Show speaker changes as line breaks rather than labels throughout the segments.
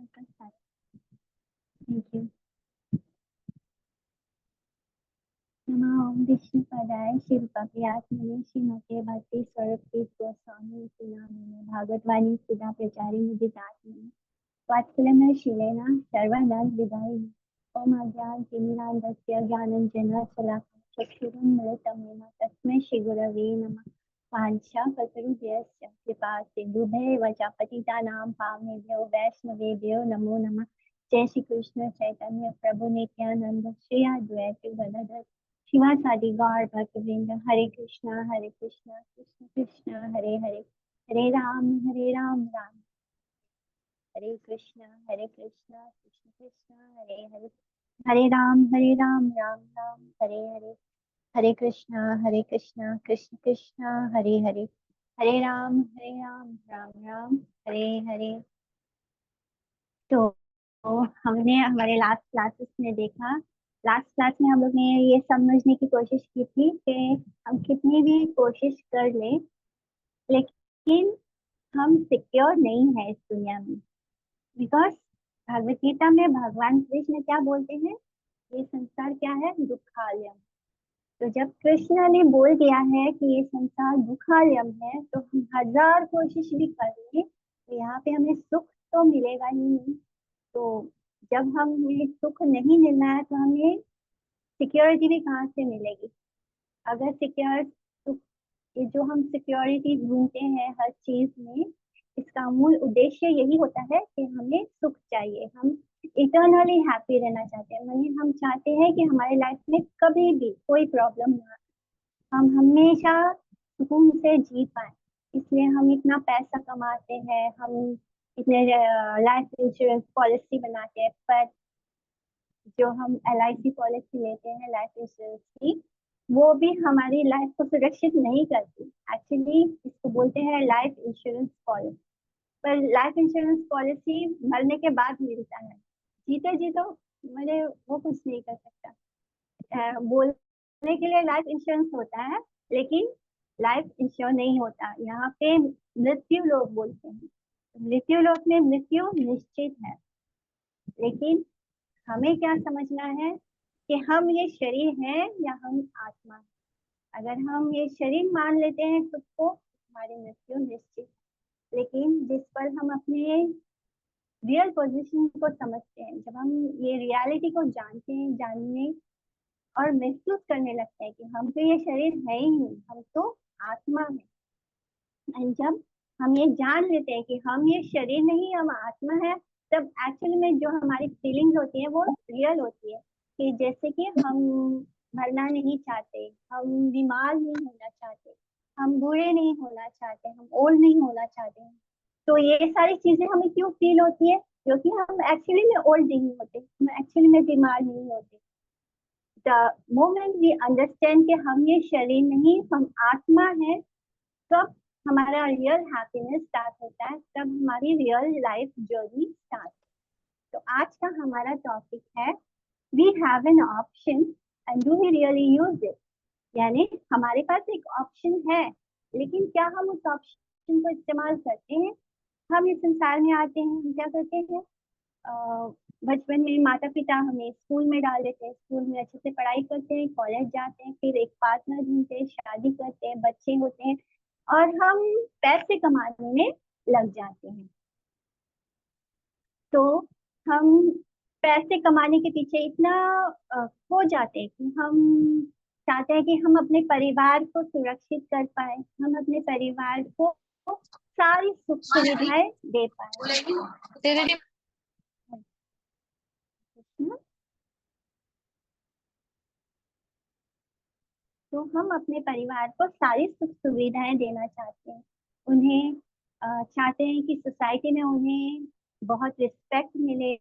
Thank you. नमः ओम विष्णुपदाय शिवपाप्यात्मने श्रीमते भक्ति स्वरूप गोस्वामी इति नामिने भागवतवाणी सुधा प्रचारे मुदितात्मने वात्सल्यमय शीलेन सर्वदान विदायिने ओम अज्ञानतिमिरान्धस्य ज्ञानञ्जनशलाकया चक्षुरुन्मिलितं येन तस्मै श्रीगुरवे नमः। वाञ्छाकल्पतरुभ्यश्च कृपा सिन्धुभ्येव च पतितानां पावनेभ्यो वैष्णवेभ्यो नमो नमः। जय श्री कृष्ण चैतन्य प्रभु नित्यानंद श्री अद्वैत गदाधर शिवासादि गौर भक्तवृंद। हरे कृष्णा कृष्ण कृष्ण हरे हरे, हरे राम राम हरे कृष्णा कृष्ण कृष्ण हरे हरे, हरे राम राम हरे हरे, हरे कृष्णा कृष्ण कृष्ण हरे हरे, हरे राम राम राम हरे हरे। तो हमने हमारे लास्ट क्लासेस में देखा, लास्ट क्लास में हम लोग ने ये समझने की कोशिश की थी कि हम कितनी भी कोशिश कर ले लेकिन हम सिक्योर नहीं है इस दुनिया में। बिकॉज भगवत गीता में भगवान कृष्ण क्या बोलते हैं, ये संसार क्या है, दुखालयम। तो जब कृष्ण ने बोल दिया है कि ये संसार दुखालयम है तो हम हजार कोशिश भी कर ले तो यहाँ पे हमें सुख तो मिलेगा ही नहीं। तो जब हमें सुख नहीं मिलना है तो हमें सिक्योरिटी भी कहाँ से मिलेगी। अगर सिक्योर, ये जो हम सिक्योरिटी ढूंढते हैं हर चीज में, इसका मूल उद्देश्य यही होता है कि हमें सुख चाहिए, हम इटर्नली हैप्पी रहना चाहते हैं। मतलब हम चाहते हैं कि हमारे लाइफ में कभी भी कोई प्रॉब्लम ना आए, हम हमेशा सुकून से जी पाए। इसलिए हम इतना पैसा कमाते हैं, हम इतने लाइफ इंश्योरेंस पॉलिसी बनाते हैं, पर जो हम LIC पॉलिसी लेते हैं लाइफ इंश्योरेंस की, वो भी हमारी लाइफ को सुरक्षित नहीं करती। एक्चुअली इसको बोलते हैं लाइफ इंश्योरेंस पॉलिसी, पर लाइफ इंश्योरेंस पॉलिसी मरने के बाद मिलता है, जीते जी तो मैंने वो कुछ नहीं कर सकता। बोलने के लिए लाइफ इंश्योरेंस होता है लेकिन लाइफ इंश्योर नहीं होता। यहाँ पे मृत्यु लोग बोलते हैं, मृत्यु लोक में मृत्यु निश्चित है। लेकिन हमें क्या समझना है कि हम ये शरीर है या हम आत्मा है। अगर हम ये शरीर मान लेते हैं खुद को, हमारी मृत्यु निश्चित। लेकिन जिस पर हम अपने रियल पोजीशन को समझते हैं, जब हम ये रियलिटी को जानते हैं, जानने और महसूस करने लगते हैं कि हम तो ये शरीर है ही नहीं, हम तो आत्मा है। एंड जब हम ये जान लेते हैं कि हम ये शरीर नहीं, हम आत्मा है, तब एक्चुअली में जो हमारी फीलिंग्स होती है वो रियल होती है। कि जैसे कि हम मरना नहीं चाहते, हम बीमार नहीं होना चाहते, हम बूढ़े नहीं होना चाहते, हम ओल्ड नहीं होना चाहते हैं। तो ये सारी चीजें हमें क्यों फील होती है, क्योंकि हम एक्चुअली में ओल्ड नहीं होते, हम एक्चुअली में बीमार नहीं होते। द मोमेंट वी अंडरस्टैंड कि हम ये शरीर नहीं, हम आत्मा है, तब हमारा रियल हैप्पीनेस स्टार्ट होता है, तब हमारी रियल लाइफ जर्नी स्टार्ट। तो आज का हमारा टॉपिक है we have an option and do we really use it. यानी हमारे पास एक ऑप्शन है लेकिन क्या हम उस ऑप्शन को इस्तेमाल करते हैं। हम इस संसार में आते हैं, हम क्या करते हैं, बचपन में माता पिता हमें स्कूल में डाल देते हैं, स्कूल में अच्छे से पढ़ाई करते हैं, कॉलेज जाते हैं, फिर एक पार्टनर ढूंढते हैं, शादी करते हैं, बच्चे होते हैं और हम पैसे कमाने में लग जाते हैं। तो हम पैसे कमाने के पीछे इतना खो जाते हैं कि हम चाहते हैं कि हम अपने परिवार को सुरक्षित कर पाए, हम अपने परिवार को सारी सुख सुविधाएं दे पाए। तो हम अपने परिवार को सारी सुख सुविधाएं देना चाहते हैं, उन्हें चाहते हैं कि सोसाइटी में उन्हें बहुत रिस्पेक्ट मिले,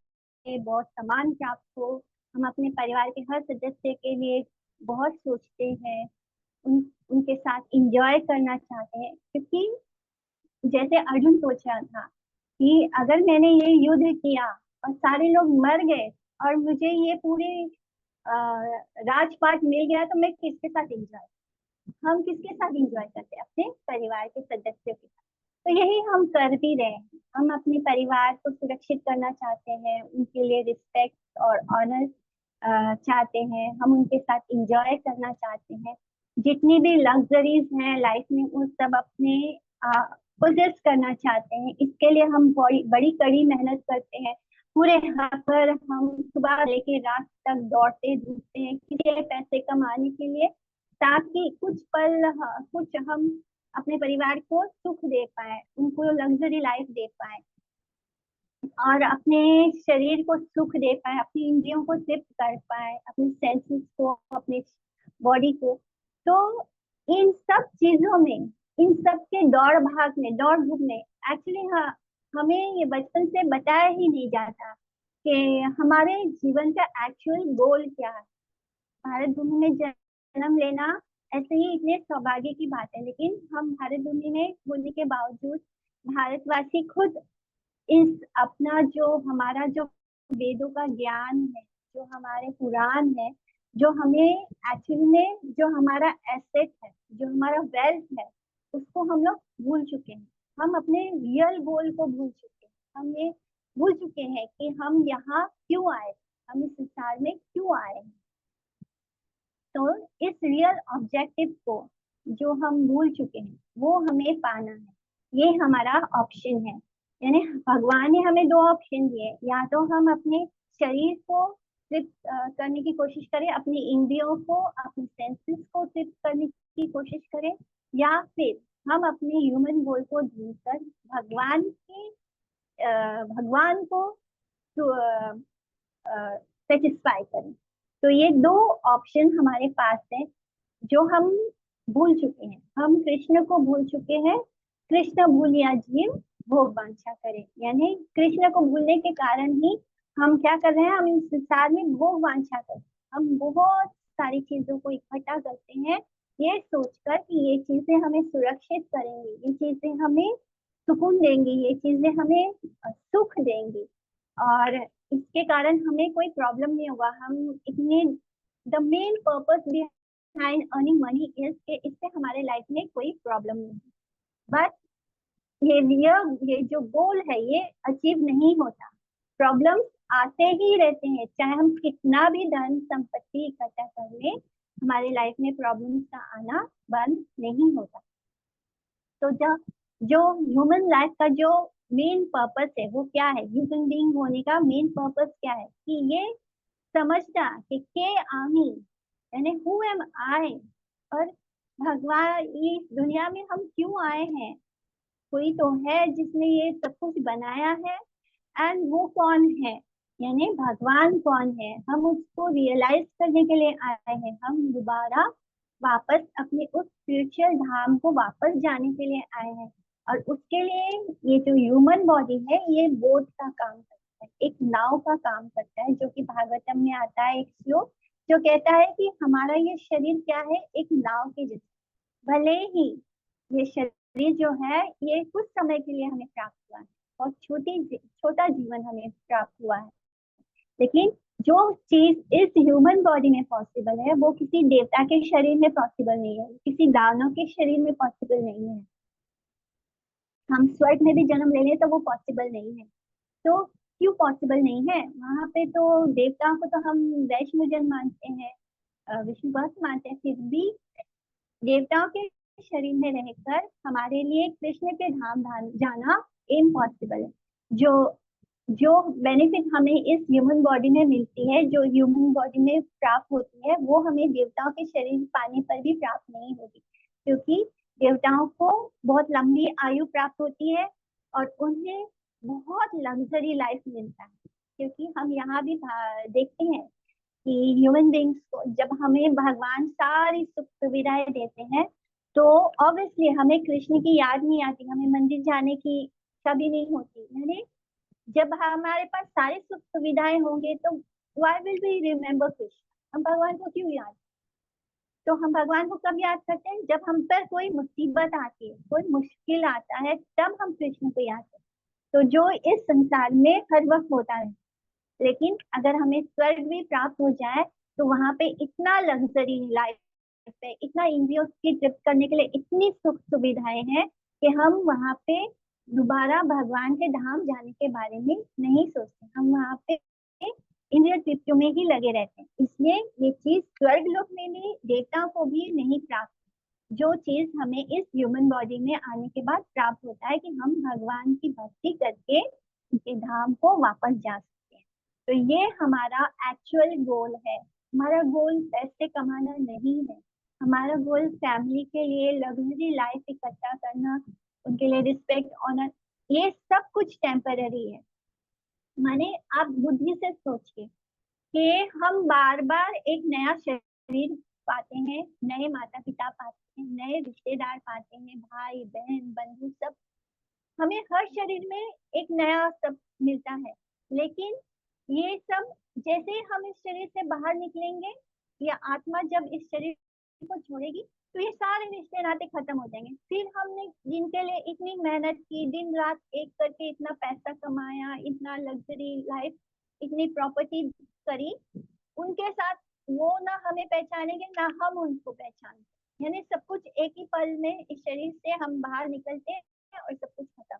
बहुत सम्मान प्राप्त हो। हम अपने परिवार के हर सदस्य के लिए बहुत सोचते हैं, उनके साथ इंजॉय करना चाहते हैं। क्योंकि जैसे अर्जुन सोच रहा था कि अगर मैंने ये युद्ध किया और सारे लोग मर गए और मुझे ये पूरे राजपाट मिल गया तो मैं किसके साथ एंजॉय, हम किसके साथ एंजॉय करते हैं, अपने परिवार के सदस्यों के साथ। तो यही हम कर भी रहे हैं। हम अपने परिवार को सुरक्षित करना चाहते हैं, उनके लिए रिस्पेक्ट और ऑनर चाहते हैं, हम उनके साथ इंजॉय करना चाहते हैं। जितनी भी लग्जरीज हैं लाइफ में वो सब अपने पोजेस करना चाहते हैं। इसके लिए हम बड़ी बड़ी कड़ी मेहनत करते हैं। पूरे पर हम सुबह लेके रात तक दौड़ते धूपते हैं किसी पैसे कमाने के लिए, ताकि कुछ पल कुछ हम अपने परिवार को सुख दे पाए, उनको लग्जरी लाइफ दे पाए और अपने शरीर को सुख दे पाए, अपनी इंद्रियों को तृप्त कर पाए, अपने सेंसेस को, अपने बॉडी को। तो इन सब चीजों में, इन सब के दौड़ भाग में, दौड़ धूप में एक्चुअली हाँ, हमें ये बचपन से बताया ही नहीं जाता कि हमारे जीवन का एक्चुअल गोल क्या है। भारत भूमि में जन्म लेना ऐसे ही इतने सौभाग्य की बात है, लेकिन हम भारत भूमि में होने के बावजूद भारतवासी खुद इस अपना जो हमारा जो वेदों का ज्ञान है, जो हमारे पुराण है, जो हमें एक्चुअली में जो हमारा एसेट है, जो हमारा वेल्थ है, उसको हम लोग भूल चुके हैं। हम अपने रियल गोल को भूल चुके हैं। हम ये भूल चुके हैं कि हम यहाँ क्यों आए, हम इस संसार में क्यों आए हैं। तो इस रियल ऑब्जेक्टिव को जो हम भूल चुके हैं वो हमें पाना है। ये हमारा ऑप्शन है। यानी भगवान ने हमें दो ऑप्शन दिए, या तो हम अपने शरीर को तृप्त करने की कोशिश करें, अपनी इंद्रियों को, अपने सेंसेस को तृप्त करने की कोशिश करें, या फिर हम अपने ह्यूमन गोल को ढूंढकर भगवान को सेटिस्फाई करें। तो ये दो ऑप्शन हमारे पास है जो हम भूल चुके हैं। हम कृष्ण को भूल चुके हैं। कृष्ण भूलिया जीव भोग वांछा करे, यानी कृष्ण को भूलने के कारण ही हम क्या कर रहे हैं, हम इस संसार में भोग वांछा करते हैं। हम बहुत सारी चीजों को इकट्ठा करते हैं ये सोचकर कि ये चीजें हमें सुरक्षित करेंगी, ये चीजें हमें सुकून देंगी, ये चीजें हमें सुख देंगी और इसके कारण हमें कोई प्रॉब्लम नहीं होगा। हम इतने the main purpose behind earning money is के इससे हमारे लाइफ में कोई प्रॉब्लम नहीं है। बट ये जो गोल है ये अचीव नहीं होता। प्रॉब्लम्स आते ही रहते हैं, चाहे हम कितना भी धन संपत्ति इकट्ठा कर लें, हमारे लाइफ में प्रॉब्लम्स का आना बंद नहीं होता। तो जो ह्यूमन लाइफ का जो मेन पर्पस है वो क्या है, ह्यूमन बीइंग होने का मेन पर्पस क्या है, कि ये समझना कि के आमी, यानी हु एम आई, और भगवान इस दुनिया में हम क्यों आए हैं। कोई तो है जिसने ये सब कुछ बनाया है, एंड वो कौन है, यानी भगवान कौन है, हम उसको रियलाइज करने के लिए आए हैं। हम दोबारा वापस अपने उस स्पिरिचुअल धाम को वापस जाने के लिए आए हैं। और उसके लिए ये जो ह्यूमन बॉडी है ये बोट का काम करता है, एक नाव का काम करता है, जो कि भागवतम में आता है एक श्लोक जो कहता है कि हमारा ये शरीर क्या है, एक नाव के जैसा। भले ही ये शरीर जो है ये कुछ समय के लिए हमें प्राप्त हुआ है और छोटा जीवन हमें प्राप्त हुआ है, लेकिन जो चीज इस ह्यूमन बॉडी में पॉसिबल है वो किसी देवता के शरीर में पॉसिबल नहीं है, किसी दानव के शरीर में पॉसिबल नहीं है। हम स्वर्ग में भी जन्म ले लें तो वो पॉसिबल नहीं है। तो क्यों पॉसिबल नहीं है, वहां पे तो देवताओं को तो हम वैष्णो जन मानते हैं, विष्णु भक्त मानते हैं, फिर भी देवताओं के शरीर में रहकर हमारे लिए कृष्ण के धाम धाम जाना इम्पॉसिबल है। जो जो बेनिफिट हमें इस ह्यूमन बॉडी में मिलती है, जो ह्यूमन बॉडी में प्राप्त होती है, वो हमें देवताओं के शरीर पाने पर भी प्राप्त नहीं होगी, क्योंकि देवताओं को बहुत लंबी आयु प्राप्त होती है और उन्हें बहुत लग्जरी लाइफ मिलता है। क्योंकि हम यहाँ भी देखते हैं कि ह्यूमन बींग्स को जब हमें भगवान सारी सुख सुविधाएं देते हैं तो ऑब्वियसली हमें कृष्ण की याद नहीं आती, हमें मंदिर जाने की इच्छा भी नहीं होती। यानी जब हमारे पास सारी सुख सुविधाएं होंगे तो why will we remember Krishna, हम भगवान को क्यों याद। तो हम भगवान को कब याद करते हैं, जब हम पर कोई मुसीबत आती है, कोई मुश्किल आता है, तब हम कृष्ण को याद करते हैं। तो जो इस संसार में हर वक्त होता है, लेकिन अगर हमें स्वर्ग भी प्राप्त हो जाए तो वहां पे इतना लग्जरी लाइफ है, इतना इंद्रियों की तृप्त करने के लिए इतनी सुख सुविधाएं हैं कि हम वहां पे दोबारा भगवान के धाम जाने के बारे में नहीं सोचते, हम वहां पे इंद्रिय तृप्तियों में ही लगे रहते हैं। इसलिए ये चीज स्वर्ग लोक में भी देवता को भी नहीं प्राप्त, जो चीज हमें इस ह्यूमन बॉडी में आने के बाद प्राप्त होता है कि हम भगवान की भक्ति करके उनके धाम को वापस जा सकते हैं। तो ये हमारा एक्चुअल गोल है। हमारा गोल पैसे कमाना नहीं है, हमारा गोल फैमिली के लिए लग्जरी लाइफ इकट्ठा करना, उनके लिए रिस्पेक्ट ऑनर, ये सब कुछ टेम्पररी है। माने आप बुद्धि से सोचिए कि हम बार बार एक नया शरीर पाते हैं, नए माता पिता पाते हैं, नए रिश्तेदार पाते हैं, भाई बहन बंधु सब, हमें हर शरीर में एक नया सब मिलता है। लेकिन ये सब जैसे हम इस शरीर से बाहर निकलेंगे या आत्मा जब इस शरीर को छोड़ेगी तो ये सारे रिश्ते नाते खत्म हो जाएंगे। फिर हमने जिनके लिए इतनी मेहनत की, दिन रात एक करके इतना पैसा कमाया, इतना लग्जरी लाइफ, इतनी प्रॉपर्टी करी, उनके साथ वो ना हमें पहचानेंगे ना हम उनको पहचानेंगे। यानी सब कुछ एक ही पल में इस शरीर से हम बाहर निकलते हैं और सब कुछ खत्म,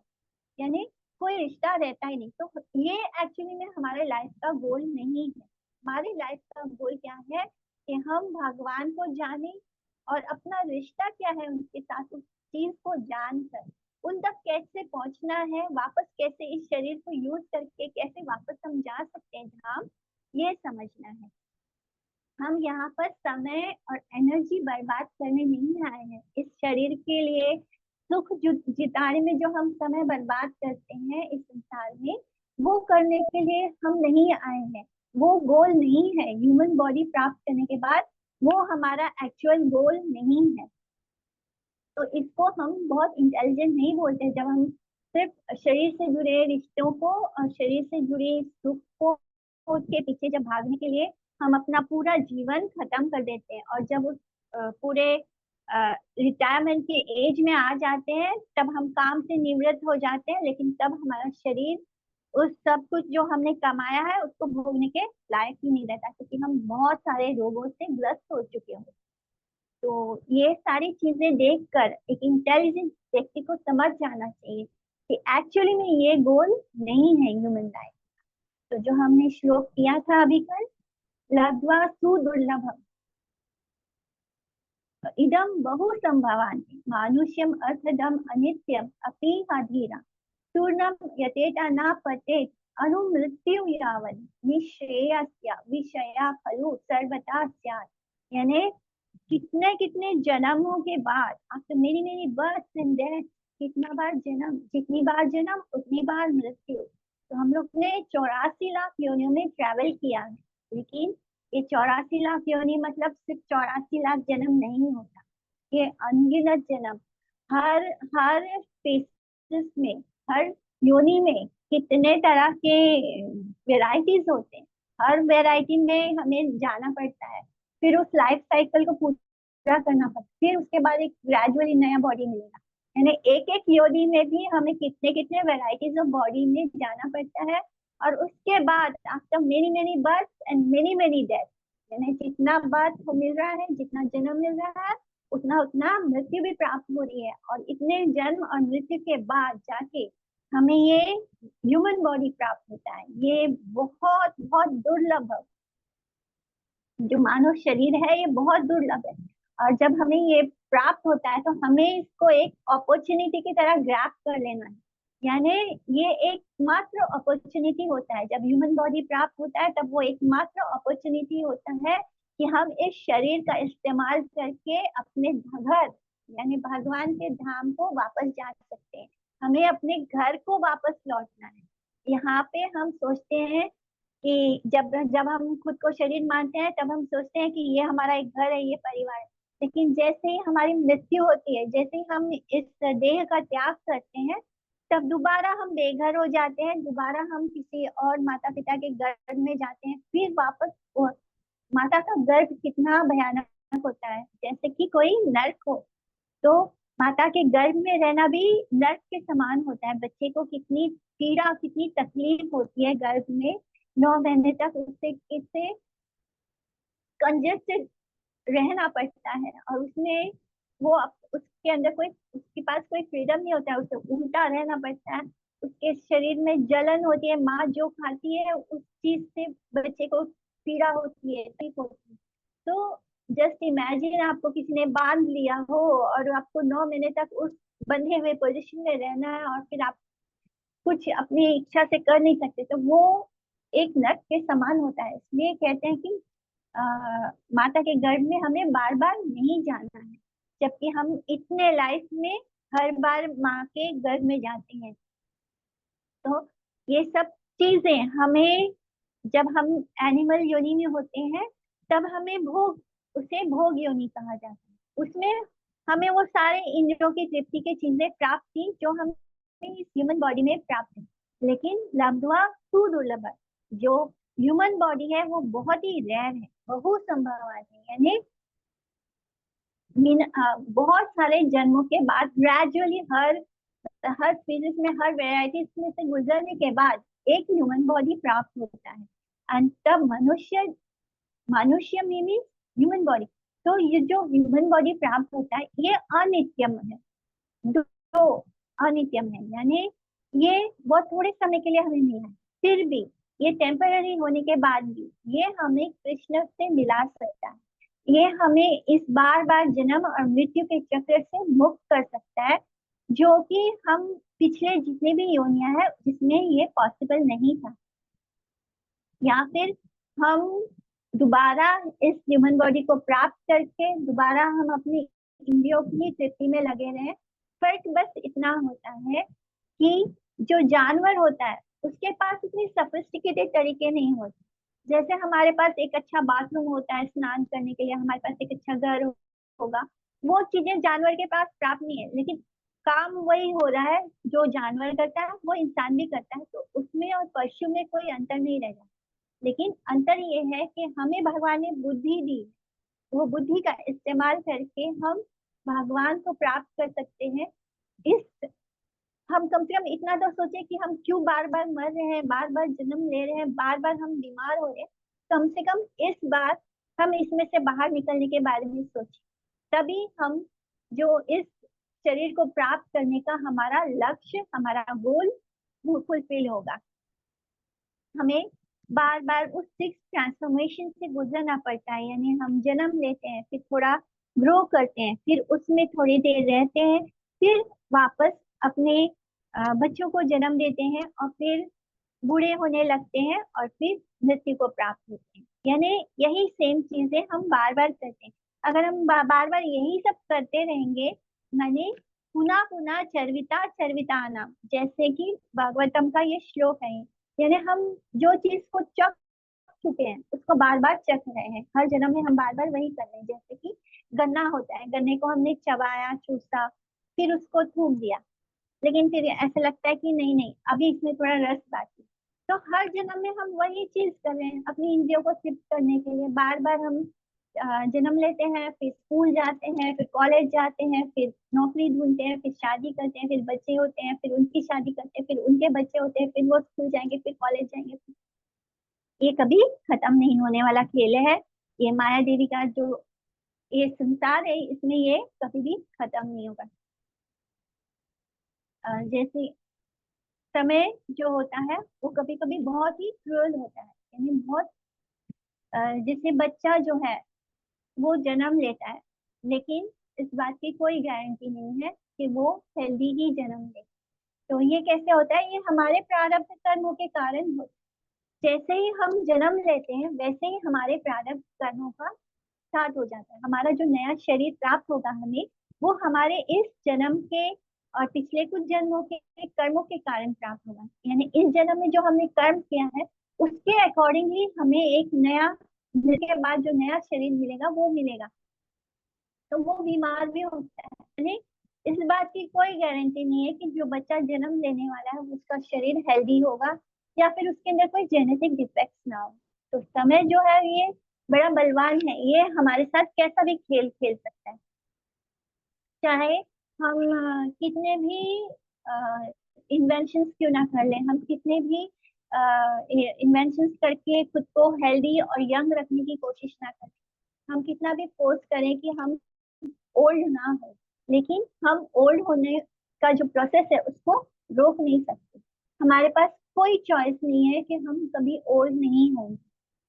यानी कोई रिश्ता रहता ही नहीं। तो ये एक्चुअली में हमारे लाइफ का गोल नहीं है। हमारी लाइफ का गोल क्या है कि हम भगवान को जाने और अपना रिश्ता क्या है उनके साथ, उस चीज को जानकर उन तक कैसे पहुंचना है, वापस कैसे इस शरीर को यूज करके कैसे वापस हम जा सकते हैं धाम, ये समझना है। हम यहाँ पर समय और एनर्जी बर्बाद करने नहीं आए हैं। इस शरीर के लिए सुख जिताने में जो हम समय बर्बाद करते हैं इस संसार में, वो करने के लिए हम नहीं आए हैं। वो गोल नहीं है। ह्यूमन बॉडी प्राप्त करने के बाद वो हमारा एक्चुअल गोल नहीं है। तो इसको हम बहुत इंटेलिजेंट नहीं बोलते जब हम सिर्फ शरीर से जुड़े रिश्तों को और शरीर से जुड़े सुख को उसके पीछे जब भागने के लिए हम अपना पूरा जीवन खत्म कर देते हैं, और जब उस पूरे रिटायरमेंट के एज में आ जाते हैं तब हम काम से निवृत्त हो जाते हैं, लेकिन तब हमारा शरीर उस सब कुछ जो हमने कमाया है उसको भोगने के लायक ही नहीं रहता, क्योंकि हम बहुत सारे रोगों से ग्रस्त हो चुके होते। तो ये सारी चीजें देखकर एक इंटेलिजेंट व्यक्ति को समझ जाना चाहिए कि एक्चुअली में ये गोल नहीं है ह्यूमन लाइफ। तो जो हमने श्लोक किया था अभी कल, लब्ध्वा सुदुर्लभम इदम बहु संभवामि मानुष्यम अर्थदम अनित्यम अपि धीरा चूर्णम यतेता न पतेत अनुमृत्यु यावत् निश्रेयस्य विषया खलु सर्वथा स्यात्। यानी कितने कितने जन्मों के बाद, after many many birth and death, कितना बार जन्म, जितनी बार जन्म उतनी बार मृत्यु। तो हम लोग ने 84 लाख योनियों में ट्रैवल किया है, लेकिन ये 84 लाख योनि मतलब सिर्फ 84 लाख जन्म नहीं होता, ये अनगिनत जन्म। हर हर स्पेसिस में, हर योनि में कितने तरह के वेराइटीज होते हैं, हर वेराइटी में हमें जाना पड़ता है, फिर उस लाइफ साइकिल को पूरा करना पड़ता है, फिर उसके बाद एक ग्रेजुअली नया बॉडी मिलेगा। यानी एक एक योनि में भी हमें कितने कितने वेराइटीज ऑफ बॉडी में जाना पड़ता है, और उसके बाद after many many birth and many many death, यानी जितना बर्थ को मिल रहा है, जितना जन्म मिल रहा है, उतना उतना मृत्यु भी प्राप्त हो रही है। और इतने जन्म और मृत्यु के बाद जाके हमें ये ह्यूमन बॉडी प्राप्त होता है। ये बहुत बहुत दुर्लभ है, जो मानव शरीर है ये बहुत दुर्लभ है। और जब हमें ये प्राप्त होता है तो हमें इसको एक अपॉर्चुनिटी की तरह ग्रैब कर लेना है। यानी ये एकमात्र अपॉर्चुनिटी होता है, जब ह्यूमन बॉडी प्राप्त होता है तब वो एकमात्र अपॉर्चुनिटी होता है कि हम इस शरीर का इस्तेमाल करके अपने घर यानी भगवान के धाम को वापस जा सकते हैं। हमें अपने घर को वापस लौटना है। यहाँ पे हम सोचते हैं कि जब जब हम खुद को शरीर मानते हैं तब हम सोचते हैं कि ये हमारा एक घर है, ये परिवार है। लेकिन जैसे ही हमारी मृत्यु होती है, जैसे ही हम इस देह का त्याग करते हैं, तब दोबारा हम बेघर हो जाते हैं, दोबारा हम किसी और माता पिता के गर्भ में जाते हैं, फिर वापस माता का गर्भ कितना भयानक होता है, जैसे कि कोई नर्क हो। तो माता के गर्भ में रहना भी नर्क के समान होता है। बच्चे को कितनी पीड़ा, कितनी तकलीफ होती है गर्भ में, 9 महीने तक उससे किससे कंजेस्टेड रहना पड़ता है, और उसमें उसके अंदर कोई, उसके पास कोई फ्रीडम नहीं होता है, उसे उल्टा रहना पड़ता है। उसके शरीर में जलन होती है, माँ जो खाती है उस चीज से बच्चे को पीड़ा होती है, तकलीफ होती है। तो जस्ट इमेजिन, आपको किसी ने बांध लिया हो और आपको 9 महीने तक उस बंधे हुए पोजीशन में रहना है, और फिर आप कुछ अपनी इच्छा से कर नहीं सकते, तो वो एक नर्क के समान होता है। इसलिए कहते हैं कि आ, माता के गर्भ में हमें बार बार नहीं जाना है, जबकि हम इतने लाइफ में हर बार माँ के गर्भ में जाते हैं। तो ये सब चीजें हमें, जब हम एनिमल योनि में होते हैं तब हमें भोग, उसे भोग योनि कहा जाता है। उसमें हमें वो सारे इंद्रियों की तृप्ति की चीजें प्राप्त थी जो हमें इस ह्यूमन बॉडी में प्राप्त है। लेकिन लब्धवा तू दुर्लभ है। जो ह्यूमन बॉडी है वो बहुत ही रेयर है, बहु संभव है, यानी बहुत सारे जन्मों के बाद ग्रेजुअली हर हर स्पीसीज में, हर वेराइटीज में से गुजरने के बाद एक ह्यूमन बॉडी प्राप्त होता है। एंड तब मनुष्य, मनुष्य मीन्स ह्यूमन बॉडी। तो ये जो ह्यूमन बॉडी प्राप्त होता है ये अनित्यम है, तो अनित्यम है, यानी ये बहुत थोड़े समय के लिए हमें मिला है। फिर भी ये टेम्पररी होने के बाद भी ये हमें कृष्ण से मिला सकता है। ये हमें इस बार बार जन्म और मृत्यु के चक्र से मुक्त कर सकता है, जो कि हम पिछले जितने भी योनियां हैं जिसमें ये पॉसिबल नहीं था। या फिर हम दोबारा इस ह्यूमन बॉडी को प्राप्त करके दोबारा हम अपनी इंद्रियों की तृप्ति में लगे रहे। फर्क बस इतना होता है कि जो जानवर होता है उसके पास इतने सफिस्टिकेटेड तरीके नहीं होते। जैसे हमारे पास एक अच्छा बाथरूम होता है स्नान करने के लिए, हमारे पास एक अच्छा घर होगा, वो चीजें जानवर के पास प्राप्त नहीं है। लेकिन काम वही हो रहा है, जो जानवर करता है वो इंसान भी करता है, तो उसमें और पशु में कोई अंतर नहीं रह जाता। लेकिन अंतर ये है कि हमें भगवान ने बुद्धि दी, वो बुद्धि का इस्तेमाल करके हम भगवान को प्राप्त कर सकते हैं। इस हम कम से कम इतना तो सोचे कि हम क्यों बार बार मर रहे हैं, बार बार जन्म ले रहे हैं, बार बार हम बीमार हो रहे हैं। कम से कम इस बार हम इसमें से बाहर निकलने के बारे में सोचे, तभी हम जो इस शरीर को प्राप्त करने का हमारा लक्ष्य, हमारा गोल वो फुलफिल होगा। हमें बार बार उस 6 ट्रांसफॉर्मेशन से गुजरना पड़ता है, यानी हम जन्म लेते हैं, फिर थोड़ा ग्रो करते हैं, फिर उसमें थोड़ी देर रहते हैं, फिर वापस अपने बच्चों को जन्म देते हैं, और फिर बूढ़े होने लगते हैं, और फिर मृत्यु को प्राप्त होते हैं। यानी यही सेम चीजें हम बार बार करते हैं। अगर हम बार बार यही सब करते रहेंगे, माने पुनः पुनः चर्विता चर्विता नाम, जैसे कि भागवतम का ये श्लोक है, यानी हम जो चीज को चख चुके हैं उसको बार बार चख रहे हैं, हर जन्म में हम बार बार वही कर रहे हैं। जैसे कि गन्ना होता है, गन्ने को हमने चबाया, चूसा, फिर उसको थूक दिया, लेकिन फिर ऐसा लगता है कि नहीं नहीं अभी इसमें थोड़ा रस बाकी। तो हर जन्म में हम वही चीज कर रहे हैं, अपनी इंद्रियों को तृप्त करने के लिए बार बार हम जन्म लेते हैं, फिर स्कूल जाते हैं, फिर कॉलेज जाते हैं, फिर नौकरी ढूंढते हैं, फिर शादी करते हैं, फिर बच्चे होते हैं, फिर उनकी शादी करते हैं, फिर उनके बच्चे होते हैं, फिर वो स्कूल जाएंगे, फिर कॉलेज जाएंगे। ये कभी खत्म नहीं होने वाला खेल है। ये माया देवी का जो ये संसार है, इसमें ये कभी भी खत्म नहीं होगा। जैसे समय जो होता है वो कभी कभी बहुत ही क्रूअल होता है, यानी बहुत जैसे बच्चा जो है वो जन्म लेता है, लेकिन इस बात की कोई गारंटी नहीं है कि वो हेल्दी ही जन्म ले। तो ये कैसे होता है? ये हमारे प्रारब्ध कर्मों के कारण होता है। जैसे ही हम जन्म लेते हैं वैसे ही हमारे प्रारब्ध कर्मों का स्टार्ट हो जाता है। हमारा जो नया शरीर प्राप्त होगा हमें, वो हमारे इस जन्म के और पिछले कुछ जन्मों के कर्मों के कारण प्राप्त होगा। यानी इस जन्म में जो हमने कर्म किया है उसके अकॉर्डिंगली हमें एक नया, जिसके बाद जो नया शरीर मिलेगा वो मिलेगा। तो वो बीमार भी होता है, यानी इस बात की कोई गारंटी नहीं है कि जो बच्चा जन्म लेने वाला है उसका शरीर हेल्दी होगा या फिर उसके अंदर कोई जेनेटिक डिफेक्ट्स ना हो। तो समय जो है ये बड़ा बलवान है, ये हमारे साथ कैसा भी खेल खेल सकता है। चाहे हम कितने भी इन्वेंशंस क्यों ना कर लें, हम कितने भी इन्वेंशंस करके खुद को हेल्दी और यंग रखने की कोशिश ना करें, हम कितना भी फोर्स करें कि हम ओल्ड ना हो, लेकिन हम ओल्ड होने का जो प्रोसेस है उसको रोक नहीं सकते। हमारे पास कोई चॉइस नहीं है कि हम कभी ओल्ड नहीं होंगे।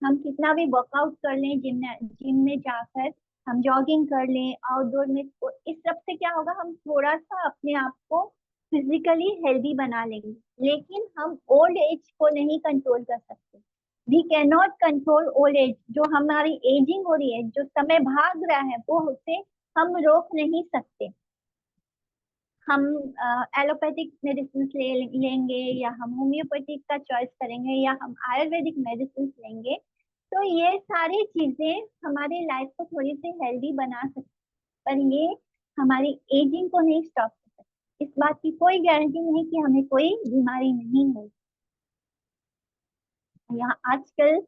हम कितना भी वर्कआउट कर लें, जिम में जाकर हम जॉगिंग कर लें आउटडोर में, तो इस सब से क्या होगा, हम थोड़ा सा अपने आप को फिजिकली हेल्दी बना लेंगे, लेकिन हम ओल्ड एज को नहीं कंट्रोल कर सकते। We can not control old age. जो हमारी एजिंग हो रही है, जो समय भाग रहा है, वो उसे हम रोक नहीं सकते। हम एलोपैथिक मेडिसिन लेंगे, या हम होम्योपैथिक का चॉइस करेंगे, या हम आयुर्वेदिक मेडिसिन लेंगे, तो ये सारी चीजें हमारी लाइफ को थोड़ी सी हेल्दी बना सकती, पर ये हमारी एजिंग को नहीं स्टॉप कर सकती। इस बात की कोई गारंटी नहीं कि हमें कोई बीमारी नहीं होगी। यहाँ आजकल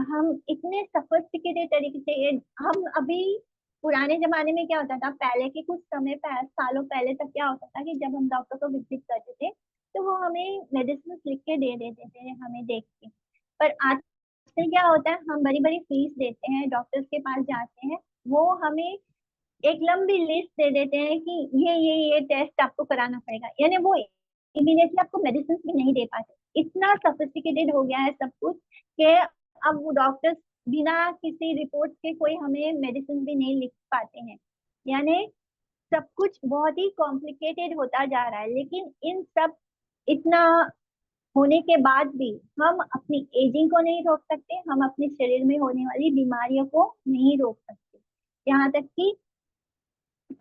हम इतने सफिस्टिकेटेड तरीके से हम अभी, पुराने जमाने में क्या होता था, पहले के कुछ समय सालों पहले तक क्या होता था कि जब हम डॉक्टर को विजिट करते थे, तो वो हमें मेडिसिन लिख के दे देते थे हमें देख के। पर आजकल क्या होता है, हम बड़ी बड़ी फीस देते हैं, डॉक्टर्स के पास जाते हैं, वो हमें एक लंबी लिस्ट दे देते हैं कि ये टेस्ट आपको कराना पड़ेगा, यानी वो इमीडिएटली आपको मेडिसिन भी नहीं दे पाते। इतना सोफिस्टिकेटेड हो गया है सब कुछ कि अब वो डॉक्टर्स बिना किसी रिपोर्ट के कोई हमें मेडिसिन भी नहीं लिख पाते हैं। यानी सब कुछ बहुत ही कॉम्प्लिकेटेड होता जा रहा है, लेकिन इन सब इतना होने के बाद भी हम अपनी एजिंग को नहीं रोक सकते, हम अपने शरीर में होने वाली बीमारियों को नहीं रोक सकते। यहाँ तक कि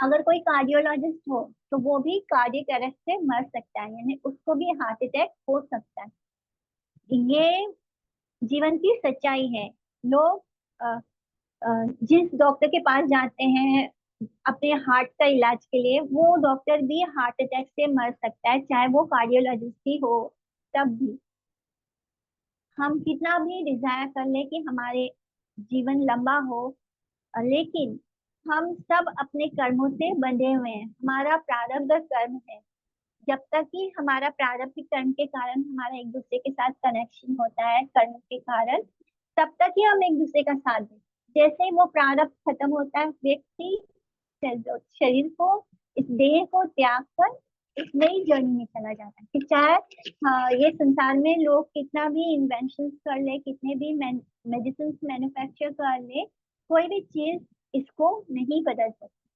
अगर कोई कार्डियोलॉजिस्ट हो, तो वो भी कार्डियक अरेस्ट से मर सकता है, यानी उसको भी हार्ट अटैक हो सकता है। ये जीवन की सच्चाई है। लोग अ, जिस डॉक्टर के पास जाते हैं अपने हार्ट का इलाज के लिए, वो डॉक्टर भी हार्ट अटैक से मर सकता है, चाहे वो कार्डियोलॉजिस्ट ही हो। तब भी हम कितना भी डिजायर कर ले कि हमारे जीवन लंबा हो, लेकिन हम सब अपने कर्मों से बंधे हुए हैं। हमारा प्रारब्ध कर्म है। जब तक कि हमारा प्रारब्ध कर्म के कारण हमारा एक दूसरे के साथ कनेक्शन होता है कर्म के कारण, तब तक ही हम एक दूसरे का साथ दें। जैसे ही वो प्रारब्ध खत्म होता है, व्यक्ति शरीर को, इस देह को त्याग कर एक नई जर्नी में चला जाता है। कि चाहे ये संसार में लोग कितना भी इन्वेंशन कर ले, कितने भी मेडिसिन मैन्युफैक्चर कर ले, कोई भी चीज इसको नहीं बदल सकती।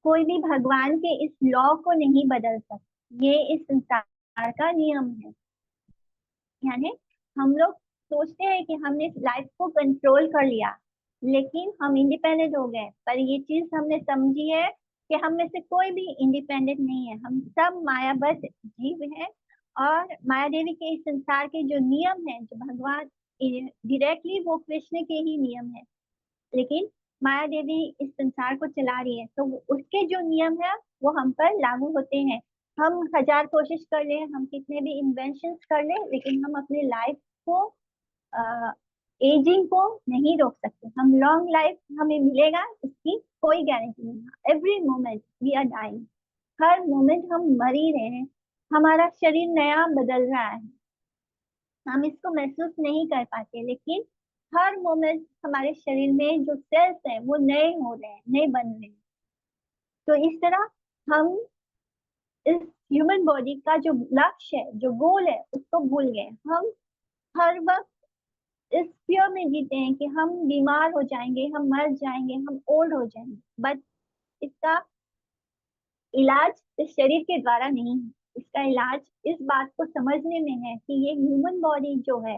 कोई भी भगवान के इस लॉ को नहीं बदल सकता। ये इस संसार का नियम है। यानी हम लोग सोचते हैं कि हमने लाइफ को कंट्रोल कर लिया, लेकिन हम इंडिपेंडेंट हो गए, पर ये चीज हमने समझी है कि हम में से कोई भी इंडिपेंडेंट नहीं है। हम सब मायाबद्ध जीव हैं, और माया देवी के इस संसार के जो नियम है, जो भगवान डायरेक्टली वो कृष्ण के ही नियम है, लेकिन माया देवी इस संसार को चला रही है, तो उसके जो नियम है वो हम पर लागू होते हैं। हम हजार कोशिश कर ले, हम कितने भी इन्वेंशन कर ले, लेकिन हम अपने लाइफ को, एजिंग को नहीं रोक सकते। हम लॉन्ग लाइफ हमें मिलेगा इसकी कोई गारंटी नहीं। Every moment we are dying. हर मोमेंट हम मर ही रहे हैं। हमारा शरीर नया बदल रहा है, हम इसको महसूस नहीं कर पाते, लेकिन हर मोमेंट हमारे शरीर में जो सेल्स हैं वो नए हो रहे हैं, नए बन रहे हैं। तो इस तरह हम इस ह्यूमन बॉडी का जो लक्ष्य है, जो गोल है, उसको भूल गए। हम हर वक्त इस फियर में जीते हैं कि हम बीमार हो जाएंगे, हम मर जाएंगे, हम ओल्ड हो जाएंगे। बट इसका इलाज इस शरीर के द्वारा नहीं है। इसका इलाज इस बात को समझने में है कि ये ह्यूमन बॉडी जो है,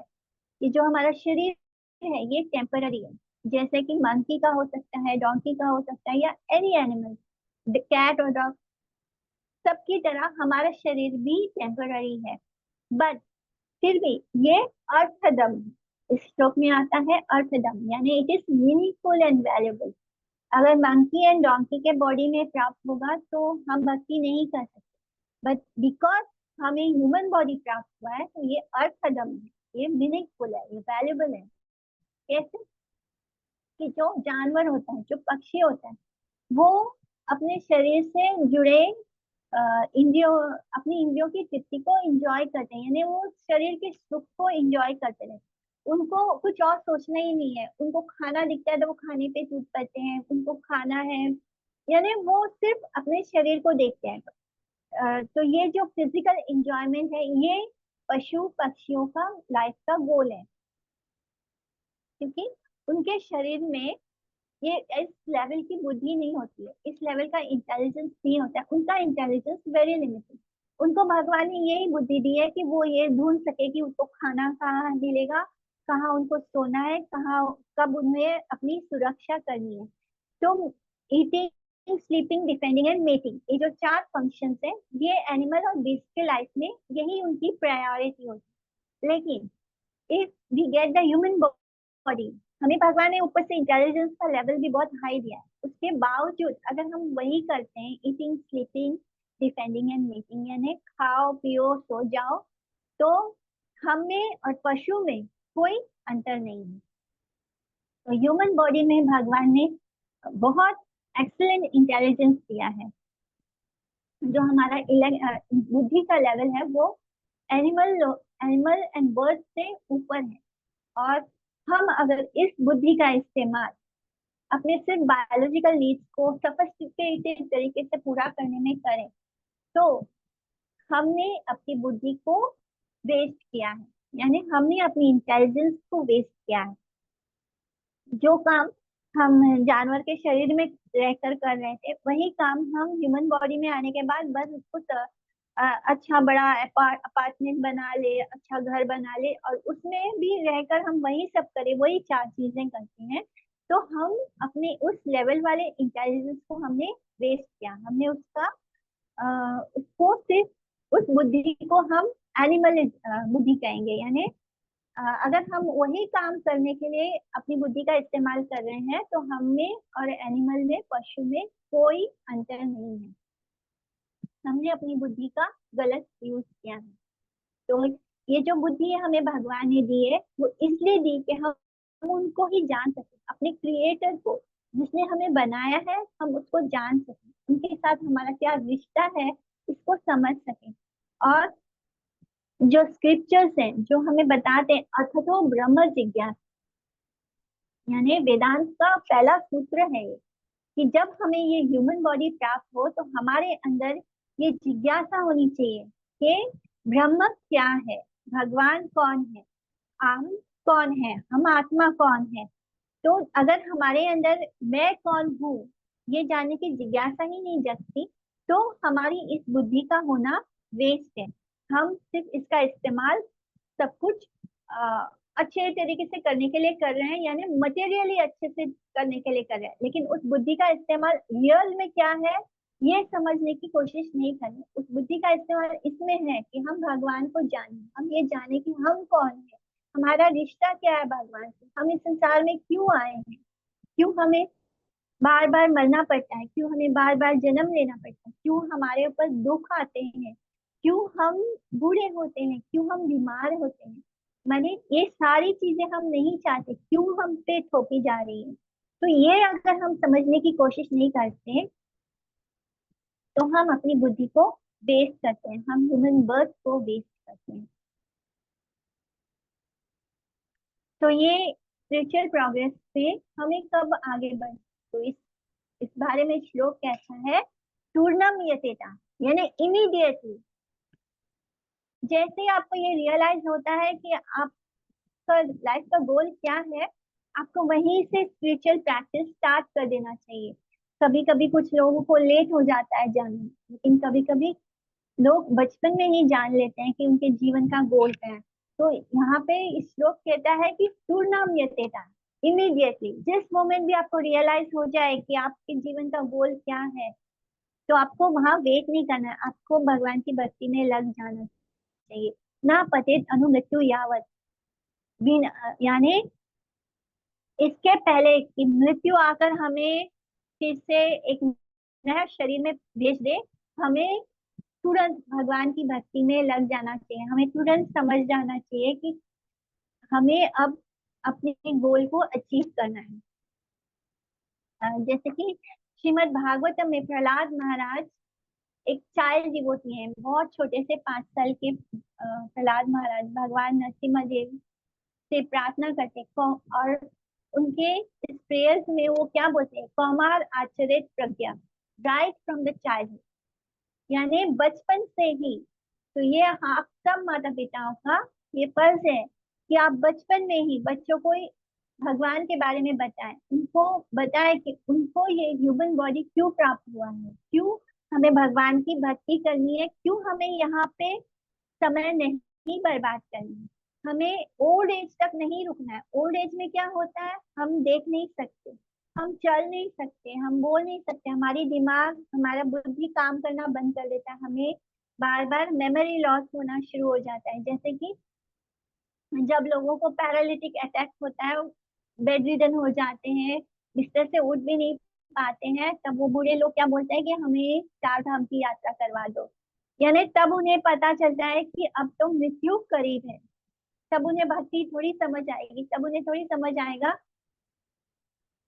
ये जो हमारा शरीर है, ये टेम्पररी है। जैसे कि मंकी का हो सकता है, डोंकी का हो सकता है, या एनी एनिमल, कैट और डॉग, सबकी तरह हमारा शरीर भी टेम्पररी है। बट फिर भी ये अर्थदम, इस श्लोक में आता है अर्थदम, यानी it is meaningful and valuable. अगर मंकी एंड डोंकी के बॉडी में प्राप्त होगा तो हम भक्ति नहीं कर सकते, बट बिकॉज हमें ह्यूमन बॉडी प्राप्त हुआ है, तो ये अर्थदम है, ये मीनिंगफुल है, ये वैल्यूबल है। कैसे? कि जो जानवर होता है, जो पक्षी होता है, वो अपने शरीर से जुड़े इंद्रियों, अपनी इंद्रियों की तृप्ति को एंजॉय करते हैं, यानी वो शरीर के सुख को एंजॉय करते रहते हैं। उनको कुछ और सोचना ही नहीं है। उनको खाना दिखता है तो वो खाने पे टूट पड़ते हैं, उनको खाना है, यानी वो सिर्फ अपने शरीर को देखते हैं। तो ये जो फिजिकल एंजॉयमेंट है, ये पशु पक्षियों का लाइफ का गोल है, क्योंकि उनके शरीर में ये इस लेवल की बुद्धि नहीं होती है, इस लेवल का इंटेलिजेंस नहीं होता है, उनका इंटेलिजेंस वेरी लिमिटेड। उनको भगवान ने यही बुद्धि दी है कि वो ये ढूंढ सके कि उनको खाना कहाँ मिलेगा, कहाँ उनको सोना है, कहाँ कब उन्हें अपनी सुरक्षा करनी है। तो eating, sleeping, defending and mating, ये जो चार फंक्शंस है, ये एनिमल और बीस्ट के लाइफ में यही उनकी प्रायोरिटी होती है। लेकिन if we get the human body, हमें भगवान ने ऊपर से इंटेलिजेंस का लेवल भी बहुत हाई दिया है, उसके बावजूद अगर हम वही करते हैं, eating, sleeping, defending and mating, यानी खाओ पियो सो जाओ, तो हम में और पशु में कोई अंतर नहीं है। तो ह्यूमन बॉडी में भगवान ने बहुत एक्सीलेंट इंटेलिजेंस दिया है। जो हमारा बुद्धि का लेवल है वो एनिमल एनिमल एंड बर्ड से ऊपर है। और हम अगर इस बुद्धि का इस्तेमाल अपने सिर्फ बायोलॉजिकल नीड्स को सफिस्टिकेटेड तरीके से पूरा करने में करें, तो हमने अपनी बुद्धि को वेस्ट किया है, यानी हमने अपनी इंटेलिजेंस को वेस्ट किया है। जो काम हम जानवर के शरीर में रहकर कर रहे थे, वही काम हम ह्यूमन बॉडी में आने के बाद बस उसको अच्छा बड़ा अपार्टमेंट बना ले, अच्छा घर बना ले, और उसमें भी रहकर हम वही सब करें, वही चार चीजें करते हैं। तो हम अपने उस लेवल वाले इंटेलिजेंस को हमने वेस्ट किया, हमने उसका उसको सिर्फ उस बुद्धि को हम एनिमल बुद्धि कहेंगे। यानी अगर हम वही काम करने के लिए अपनी बुद्धि का इस्तेमाल कर रहे हैं, तो हम में और एनिमल में, पशु में कोई अंतर नहीं है। हमने अपनी बुद्धि का गलत यूज किया है। तो ये जो बुद्धि है हमें भगवान ने दी है, वो इसलिए दी कि हम उनको ही जान सके, अपने क्रिएटर को, जिसने हमें बनाया है, हम उसको जान सके, उनके साथ हमारा क्या रिश्ता है इसको समझ सके। और जो स्क्रिप्चर्स हैं जो हमें बताते हैं, अथतो ब्रह्म जिज्ञासा, यानी वेदांत का पहला सूत्र है ये, कि जब हमें ये ह्यूमन बॉडी प्राप्त हो तो हमारे अंदर ये जिज्ञासा होनी चाहिए कि ब्रह्म क्या है, भगवान कौन है, हम कौन है, हम आत्मा कौन है। तो अगर हमारे अंदर मैं कौन हूँ ये जानने की जिज्ञासा ही नहीं जगती, तो हमारी इस बुद्धि का होना वेस्ट है। हम सिर्फ इसका इस्तेमाल सब कुछ अच्छे तरीके से करने के लिए कर रहे हैं, यानी मटेरियली अच्छे से करने के लिए कर रहे हैं, लेकिन उस बुद्धि का इस्तेमाल रियल में क्या है ये समझने की कोशिश नहीं करें। उस बुद्धि का इस्तेमाल इसमें है कि हम भगवान को जाने, हम ये जाने कि हम कौन है, हमारा रिश्ता क्या है भगवान से, हम इस संसार में क्यों आए हैं, क्यों हमें बार बार मरना पड़ता है, क्यों हमें बार बार जन्म लेना पड़ता है, क्यों हमारे ऊपर दुख आते हैं, क्यों हम बूढ़े होते हैं, क्यों हम बीमार होते हैं। माने ये सारी चीजें हम नहीं चाहते, क्यों हम पे थोपी जा रही है। तो ये अगर हम समझने की कोशिश नहीं करते, तो हम अपनी बुद्धि को वेस्ट करते हैं, हम ह्यूमन बर्थ को वेस्ट करते हैं। तो ये स्पिरिचुअल प्रोग्रेस पे हमें कब आगे बढ़, तो इस बारे में श्लोक कहता है, पूर्णम यतेता, यानी इमीडिएटली, जैसे ही आपको ये रियलाइज होता है कि आपका लाइफ का गोल क्या है, आपको वहीं से स्पिरिचुअल प्रैक्टिस स्टार्ट कर देना चाहिए। कभी कभी कुछ लोगों को लेट हो जाता है जानने, लेकिन कभी कभी लोग बचपन में ही जान लेते हैं कि उनके जीवन का गोल क्या है। तो यहाँ पे इस श्लोक कहता है कि पूर्णम यतेता, इमीडिएटली, जिस मोमेंट भी आपको रियलाइज हो जाए कि आपके जीवन का गोल क्या है, तो आपको वहां वेट नहीं करना है, आपको भगवान की भक्ति में लग जाना चाहिए। ना पतित अनुमृत्यु यावत, यानी इसके पहले कि मृत्यु आकर हमें फिर से एक नया शरीर में भेज दे, हमें तुरंत भगवान की भक्ति में लग जाना चाहिए, हमें तुरंत समझ जाना चाहिए कि हमें अब अपने गोल को अचीव करना है। जैसे कि श्रीमद् भागवतम में प्रहलाद महाराज एक चाइल्ड डिवोटी हैं, बहुत छोटे से 5 साल के प्रहलाद महाराज भगवान नरसिम्हा देव से प्रार्थना करते हैं, और उनके इस प्रेयर्स में वो क्या बोलते हैं, कौमार आचरित प्रज्ञा, राइट फ्रॉम द चाइल्डहुड, यानी बचपन से ही। तो ये आप सब माता पिताओं का ये फर्ज है कि आप बचपन में ही बच्चों को भगवान के बारे में बताएं, उनको बताएं कि उनको ये ह्यूमन बॉडी क्यों प्राप्त हुआ है, क्यों हमें भगवान की भक्ति करनी है, क्यों हमें यहाँ पे समय नहीं बर्बाद करनी है, हमें ओल्ड एज तक नहीं रुकना है। ओल्ड एज में क्या होता है, हम देख नहीं सकते, हम चल नहीं सकते, हम बोल नहीं सकते, हमारी दिमाग हमारा बुद्धि काम करना बंद कर देता है, हमें बार बार मेमोरी लॉस होना शुरू हो जाता है। जैसे कि जब लोगों को पैरालिटिक अटैक होता है, बेड रिडन हो जाते हैं, बिस्तर से उठ भी नहीं पाते हैं, तब वो बूढ़े लोग क्या बोलते हैं कि हमें चार धाम की यात्रा करवा दो। यानी तब उन्हें पता चलता है कि अब तो मृत्यु करीब है। तब उन्हें भक्ति थोड़ी समझ आएगी, तब उन्हें थोड़ी समझ आएगा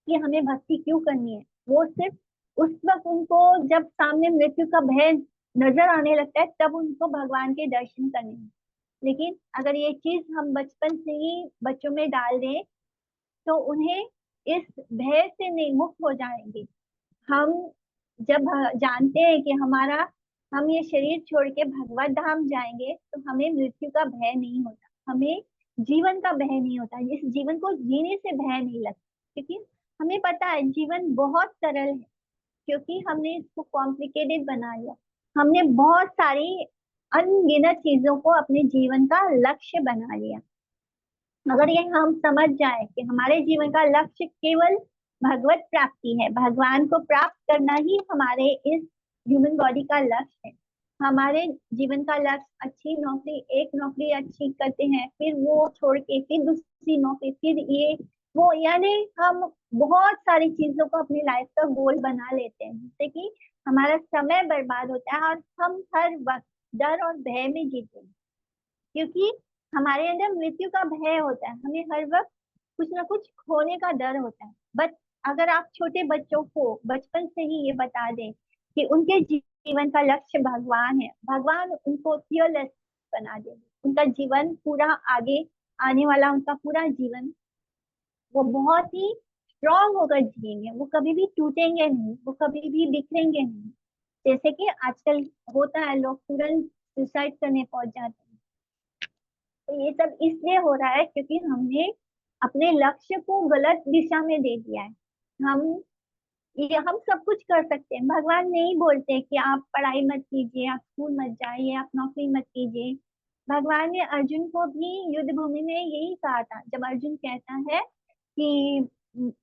कि हमें भक्ति क्यों करनी है। वो सिर्फ उस वक्त उनको, जब सामने मृत्यु का भय नजर आने लगता है, तब उनको भगवान के दर्शन करने हैं। लेकिन अगर ये चीज हम बचपन से ही बच्चों में डाल दें तो उन्हें इस भय से नहीं मुक्त हो जाएंगे। हम जब जानते हैं कि हमारा हम ये शरीर छोड़ के भगवत धाम जाएंगे तो हमें मृत्यु का भय नहीं होता, हमें जीवन का भय नहीं होता, इस जीवन को जीने से भय नहीं लगता, क्योंकि हमें पता है जीवन बहुत सरल है। क्योंकि हमने इसको कॉम्प्लिकेटेड बना लिया, हमने बहुत सारी अनगिनत चीजों को अपने जीवन का लक्ष्य बना लिया। अगर ये हम समझ जाए कि हमारे जीवन का लक्ष्य केवल भगवत प्राप्ति है, भगवान को प्राप्त करना ही हमारे इस ह्यूमन बॉडी का लक्ष्य है। हमारे जीवन का लक्ष्य अच्छी नौकरी, एक नौकरी अच्छी करते हैं, फिर वो छोड़ के फिर दूसरी नौकरी, फिर ये वो, यानी हम बहुत सारी चीजों को अपनी लाइफ का गोल बना लेते हैं, जिससे कि हमारा समय बर्बाद होता है और हम हर वक्त डर और भय में जीते हैं। क्योंकि हमारे अंदर मृत्यु का भय होता है, हमें हर वक्त कुछ ना कुछ खोने का डर होता है। बट अगर आप छोटे बच्चों को बचपन से ही ये बता दें कि उनके जीवन का लक्ष्य भगवान है, भगवान उनको फियरलेस बना देंगे, उनका जीवन पूरा आगे आने वाला उनका पूरा जीवन वो बहुत ही स्ट्रांग होकर जिएंगे, वो कभी भी टूटेंगे नहीं, वो कभी भी बिखरेंगे नहीं। जैसे कि आजकल होता है, लोग तुरंत सुसाइड करने पहुंच जाते हैं। तो ये सब इसलिए हो रहा है क्योंकि हमने अपने लक्ष्य को गलत दिशा में दे दिया है। हम ये हम सब कुछ कर सकते हैं, भगवान नहीं बोलते कि आप पढ़ाई मत कीजिए, आप स्कूल मत जाइए, आप नौकरी मत कीजिए। भगवान ने अर्जुन को भी युद्ध भूमि में यही कहा था, जब अर्जुन कहता है कि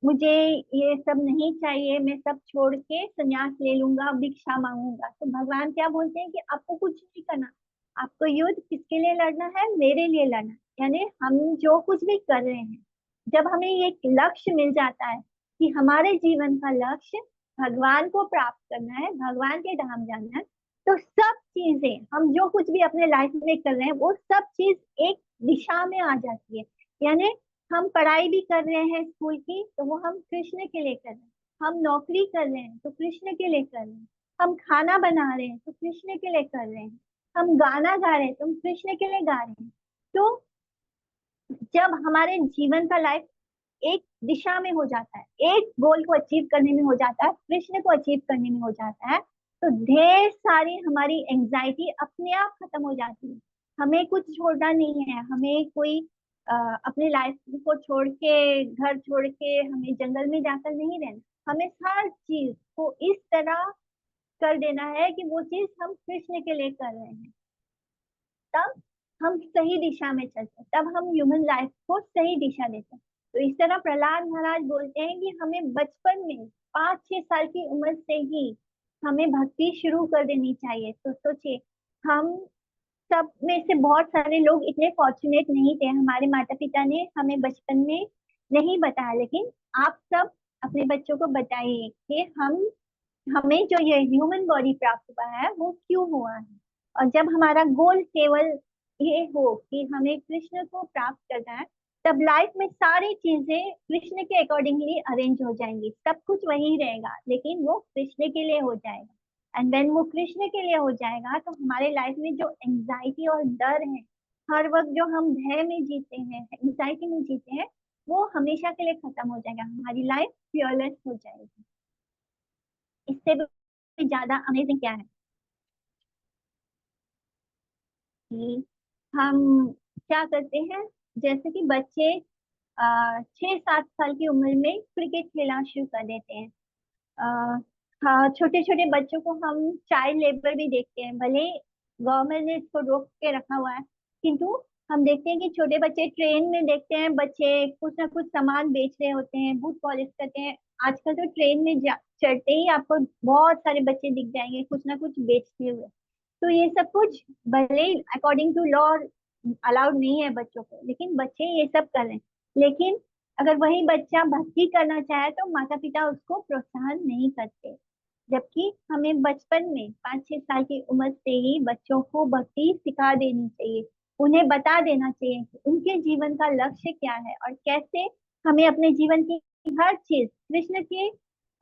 मुझे ये सब नहीं चाहिए, मैं सब छोड़ के संन्यास ले लूंगा, भिक्षा मांगूंगा, तो भगवान क्या बोलते हैं कि आपको कुछ नहीं करना, आपको युद्ध किसके लिए लड़ना है, मेरे लिए लड़ना है। यानी हम जो कुछ भी कर रहे हैं, जब हमें ये लक्ष्य मिल जाता है कि हमारे जीवन का लक्ष्य भगवान को प्राप्त करना है, भगवान के धाम जाना है, तो सब चीजें हम जो कुछ भी अपने लाइफ में कर रहे हैं वो सब चीज एक दिशा में आ जाती है। यानी हम पढ़ाई भी कर रहे हैं स्कूल की तो वो हम कृष्ण के लिए कर रहे हैं, हम नौकरी कर रहे हैं तो कृष्ण के लिए कर रहे हैं, हम खाना बना रहे हैं तो कृष्ण के लिए कर रहे हैं, हम गाना गा रहे हैं तो हम कृष्ण के लिए गा रहे हैं। तो जब हमारे जीवन का लाइफ एक दिशा में हो जाता है, एक गोल को अचीव करने में हो जाता है, कृष्ण को अचीव करने में हो जाता है, तो ढेर सारी हमारी एंजाइटी अपने आप खत्म हो जाती है। हमें कुछ छोड़ना नहीं है, हमें कोई अपने लाइफ को छोड़ के, घर छोड़ के हमें जंगल में जाकर नहीं रहना, हमें हर चीज को इस तरह कर देना है कि वो चीज हम कृष्ण के लिए कर रहे हैं। तब हम सही दिशा में चलते हैं, तब हम ह्यूमन लाइफ को सही दिशा देते हैं। तो इस तरह प्रहलाद महाराज बोलते हैं कि हमें बचपन में 5-6 साल की उम्र से ही हमें भक्ति शुरू कर देनी चाहिए। तो सोचिए, हम सब में से बहुत सारे लोग इतने फॉर्चुनेट नहीं थे, हमारे माता पिता ने हमें बचपन में नहीं बताया, लेकिन आप सब अपने बच्चों को बताइए कि हम हमें जो ये ह्यूमन बॉडी प्राप्त हुआ है वो क्यों हुआ है। और जब हमारा गोल केवल ये हो कि हमें कृष्ण को प्राप्त करना है, तब लाइफ में सारी चीजें कृष्ण के अकॉर्डिंगली अरेंज हो जाएंगी, सब कुछ वही रहेगा लेकिन वो कृष्ण के लिए हो जाएगा। एंड व्हेन वो कृष्ण के लिए हो जाएगा तो हमारे लाइफ में जो एंजाइटी और डर है, हर वक्त जो हम भय में जीते हैं, एंजाइटी में जीते हैं, वो हमेशा के लिए खत्म हो जाएगा, हमारी लाइफ फियरलेस हो जाएगी। इससे ज्यादा अमेजिंग क्या है कि हम क्या करते हैं, जैसे कि बच्चे 6-7 साल की उम्र में क्रिकेट खेलना शुरू कर देते हैं। आ, हाँ, छोटे छोटे बच्चों को हम चाइल्ड लेबर भी देखते हैं, भले गवर्नमेंट ने इसको रोक के रखा हुआ है, किंतु हम देखते हैं कि छोटे बच्चे ट्रेन में देखते हैं, बच्चे कुछ ना कुछ सामान बेच रहे होते हैं, बूट पॉलिश करते हैं। आजकल तो ट्रेन में चढ़ते ही आपको बहुत सारे बच्चे दिख जाएंगे कुछ ना कुछ बेचते हुए। तो ये सब कुछ भले ही अकॉर्डिंग टू लॉ अलाउड नहीं है बच्चों को, लेकिन बच्चे ये सब कर रहे हैं। लेकिन अगर वही बच्चा भक्ति करना चाहे तो माता पिता उसको प्रोत्साहन नहीं करते। जबकि हमें बचपन में 5-6 साल की उम्र से ही बच्चों को भक्ति सिखा देनी चाहिए। उन्हें बता देना चाहिए कि उनके जीवन का लक्ष्य क्या है और कैसे हमें अपने जीवन की हर चीज कृष्ण के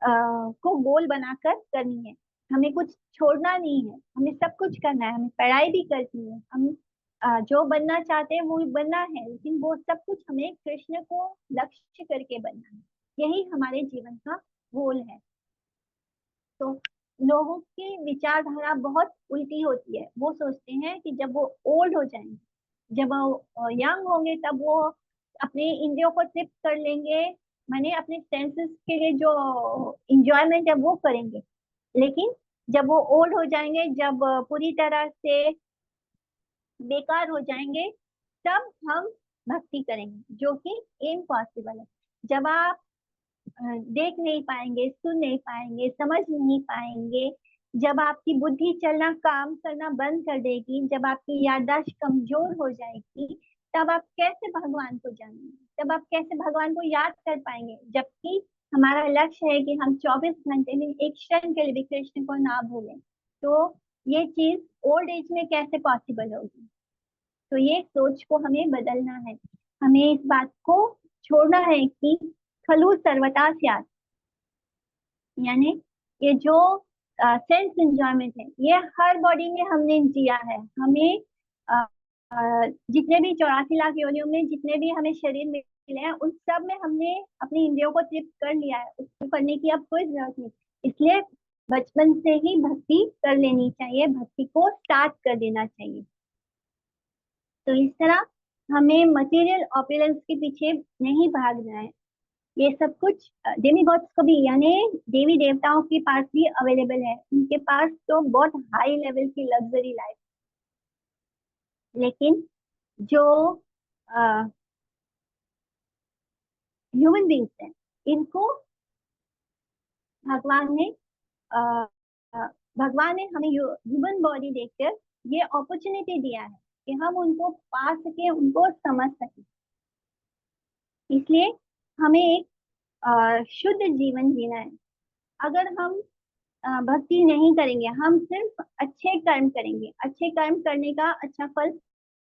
को गोल बनाकर करनी है। हमें कुछ छोड़ना नहीं है, हमें सब कुछ करना है, हमें पढ़ाई भी करनी है, हम जो बनना चाहते हैं वो भी बनना है, लेकिन वो सब कुछ हमें कृष्ण को लक्ष्य करके बनना है। यही हमारे जीवन का गोल है। तो लोगों की विचारधारा बहुत उल्टी होती है। वो सोचते हैं कि जब वो ओल्ड हो जाएंगे, जब वो यंग होंगे, तब वो अपने इंद्रियों को तृप्त कर लेंगे, माने अपने सेंसेस के लिए जो इंजॉयमेंट है वो करेंगे। लेकिन जब वो ओल्ड हो जाएंगे, जब पूरी तरह से बेकार हो जाएंगे, तब हम भक्ति करेंगे, जो कि इम्पॉसिबल है। जब आप देख नहीं पाएंगे, सुन नहीं पाएंगे, समझ नहीं पाएंगे, जब आपकी बुद्धि चलना काम करना बंद कर देगी, जब आपकी याददाश्त कमजोर हो जाएगी, तब आप कैसे भगवान को जानेंगे, तब आप कैसे भगवान को याद कर पाएंगे? जबकि हमारा लक्ष्य है कि हम 24 घंटे में एक क्षण के लिए भी कृष्ण को ना भूलें। तो ये चीज ओल्ड एज में कैसे पॉसिबल होगी? तो ये सोच को हमें बदलना है। हमें इस बात को छोड़ना है कि खलु सर्वथा स्यात्, यानी ये जो सेंस एंजॉयमेंट है ये हर बॉडी में हमने जिया है। हमें अ, जितने भी 84 लाख योनियों में जितने भी हमें शरीर मिले हैं, उन सब में हमने अपनी इंद्रियों को तृप्त कर लिया है, उसको करने की अब कोई जरूरत नहीं। इसलिए बचपन से ही भक्ति कर लेनी चाहिए, भक्ति को स्टार्ट कर देना चाहिए। तो इस तरह हमें मटेरियल ऑपुलेंस के पीछे नहीं भागना है। ये सब कुछ डेमी गॉड्स को भी, यानी देवी देवताओं के पास भी अवेलेबल है। उनके पास तो बहुत हाई लेवल की लग्जरी लाइफ, लेकिन जो ह्यूमन बींग्स हैं, इनको भगवान ने अ, अ, भगवान ने हमें ह्यूमन बॉडी देकर ये अपॉर्चुनिटी दिया है कि हम उनको पा सके, उनको समझ सके। इसलिए हमें एक शुद्ध जीवन जीना है। अगर हम भक्ति नहीं करेंगे, हम सिर्फ अच्छे कर्म करेंगे, अच्छे कर्म करने का अच्छा फल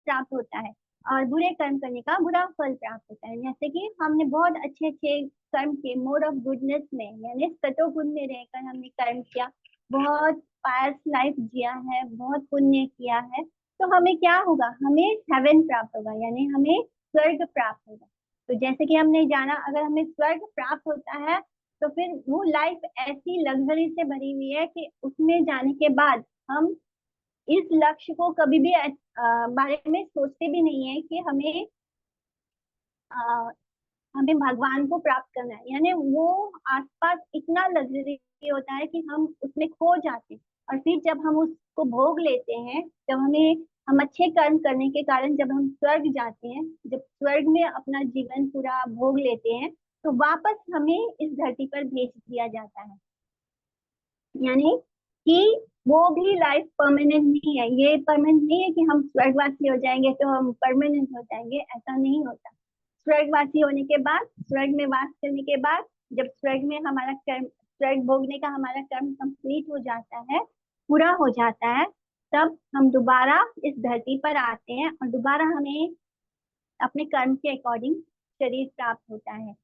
प्राप्त होता है और बुरे कर्म करने का बुरा फल प्राप्त होता है। जैसे कि हमने बहुत अच्छे अच्छे कर्म किए, मोड ऑफ गुडनेस में, यानी सतोगुण में रहकर हमने कर्म किया, बहुत पायस लाइफ जिया है, बहुत पुण्य किया है, तो हमें क्या होगा? हमें हेवन प्राप्त होगा, यानी हमें स्वर्ग प्राप्त होगा। तो जैसे कि हमने जाना, अगर हमें स्वर्ग प्राप्त होता है तो फिर वो लाइफ ऐसी लग्जरी से भरी हुई है कि उसमें जाने के बाद हम इस लक्ष्य को कभी भी बारे में सोचते भी नहीं है कि अ, हमें भगवान को प्राप्त करना है। यानी वो आसपास इतना लग्जरी होता है कि हम उसमें खो जाते हैं। और फिर जब हम उसको भोग लेते हैं, जब हम अच्छे कर्म करने के कारण जब हम स्वर्ग जाते हैं, जब स्वर्ग में अपना जीवन पूरा भोग लेते हैं, तो वापस हमें इस धरती पर भेज दिया जाता है। यानी कि वो भी लाइफ परमानेंट नहीं है। ये परमानेंट नहीं है कि हम स्वर्गवासी हो जाएंगे तो हम परमानेंट हो जाएंगे, ऐसा नहीं होता। स्वर्गवासी होने के बाद, स्वर्ग में वास करने के बाद, जब स्वर्ग में हमारा कर्म, स्वर्ग भोगने का हमारा कर्म कंप्लीट हो जाता है, पूरा हो जाता है, तब हम दोबारा इस धरती पर आते हैं और दोबारा हमें अपने कर्म के अकॉर्डिंग शरीर प्राप्त होता है।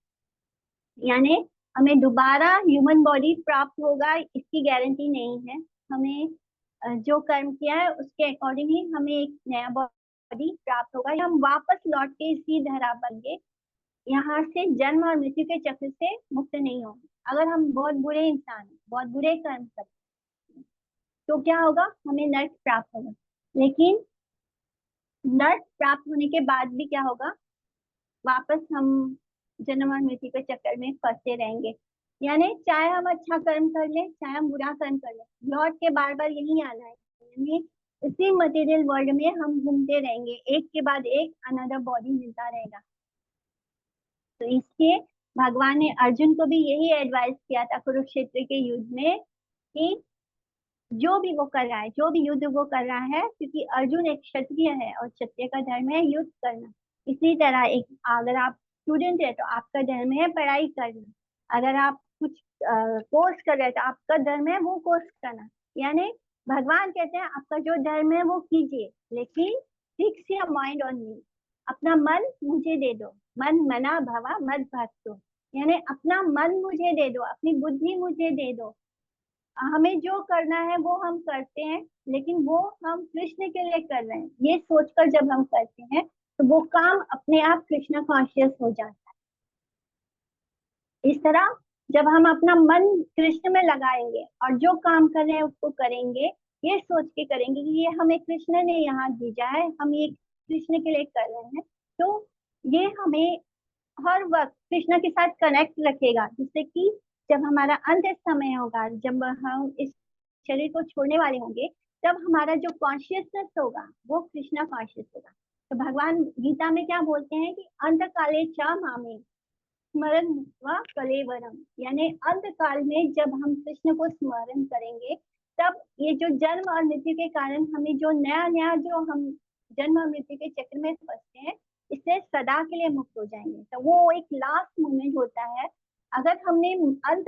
यानी हमें दोबारा ह्यूमन बॉडी प्राप्त होगा इसकी गारंटी नहीं है। हमें जो कर्म किया है उसके अकॉर्डिंग ही हमें एक नया बॉडी प्राप्त होगा, या हम वापस लौट के इसी धरा बन यहाँ से जन्म और मृत्यु के चक्र से मुक्त नहीं होंगे। अगर हम बहुत बुरे इंसान हैं, बहुत बुरे कर्म करते हैं, तो क्या होगा, हमें नर्क प्राप्त होगा। लेकिन नर्क प्राप्त होने के बाद भी क्या होगा, वापस हम जन्म और मृत्यु के चक्कर में फंसे रहेंगे। यानी चाहे हम अच्छा कर्म कर ले, चाहे हम बुरा कर्म कर ले, लौट के बार बार यही आना है। यानी इसी मटेरियल वर्ल्ड में हम घूमते रहेंगे, एक के बाद एक अनदर बॉडी मिलता रहेगा। तो इसलिए भगवान ने अर्जुन को भी यही एडवाइस किया था कुरुक्षेत्र के युद्ध में, कि जो भी वो कर रहा है, जो भी युद्ध वो कर रहा है, क्योंकि अर्जुन एक क्षत्रिय है और क्षत्रिय का धर्म है युद्ध करना। इसी तरह एक, अगर आप स्टूडेंट है तो आपका धर्म है पढ़ाई करना, अगर आप कुछ कोर्स कर रहे हैं तो आपका धर्म है वो कोर्स करना। यानी भगवान कहते हैं आपका जो धर्म है वो कीजिए, लेकिन fix your mind on me, अपना मन मुझे दे दो। मन मना भवा मत भक्तो, यानी अपना मन मुझे दे दो, अपनी बुद्धि मुझे दे दो। हमें जो करना है वो हम करते हैं, लेकिन वो हम कृष्ण के लिए कर रहे हैं, ये सोचकर जब हम करते हैं तो वो काम अपने आप कृष्ण कॉन्शियस हो जाता है। इस तरह जब हम अपना मन कृष्ण में लगाएंगे और जो काम कर रहे हैं उसको करेंगे, ये सोच के करेंगे कि ये हमें कृष्ण ने यहाँ भेजा है, हम ये कृष्ण के लिए कर रहे हैं, तो ये हमें हर वक्त कृष्ण के साथ कनेक्ट रखेगा, जिससे कि जब हमारा अंत समय होगा, जब हम इस शरीर को छोड़ने वाले होंगे, तब हमारा जो कॉन्शियसनेस होगा वो कृष्णा कॉन्शियस होगा। तो भगवान गीता में क्या बोलते हैं कि अंत काले चा मामे स्मरण व कलेवरम, यानी अंत काल में जब हम कृष्ण को स्मरण करेंगे, तब ये जो जन्म और मृत्यु के कारण हमें जो नया नया जो हम जन्म और मृत्यु के चक्र में फंसते हैं, इससे सदा के लिए मुक्त हो जाएंगे। तो वो एक लास्ट मोमेंट होता है। अगर हमने अंत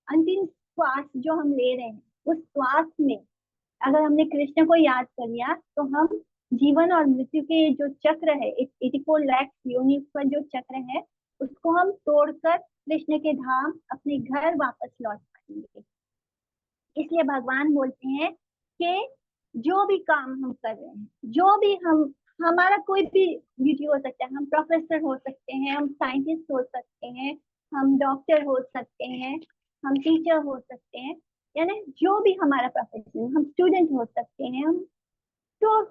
अंतिम श्वास जो हम ले रहे हैं, उस श्वास में अगर हमने कृष्ण को याद कर लिया, तो हम जीवन और मृत्यु के जो चक्र है, 84 लाख योनि का जो चक्र है, उसको हम तोड़कर कृष्ण के धाम अपने घर वापस लौट पाएंगे। इसलिए भगवान बोलते हैं कि जो भी काम हम कर रहे हैं, जो भी हम, हमारा कोई भी ड्यूटी हो सकता है, हम प्रोफेसर हो सकते हैं, हम साइंटिस्ट हो सकते हैं, हम डॉक्टर हो सकते हैं, हम टीचर हो सकते हैं, यानी जो भी हमारा प्रोफेशन, हम स्टूडेंट हो सकते हैं,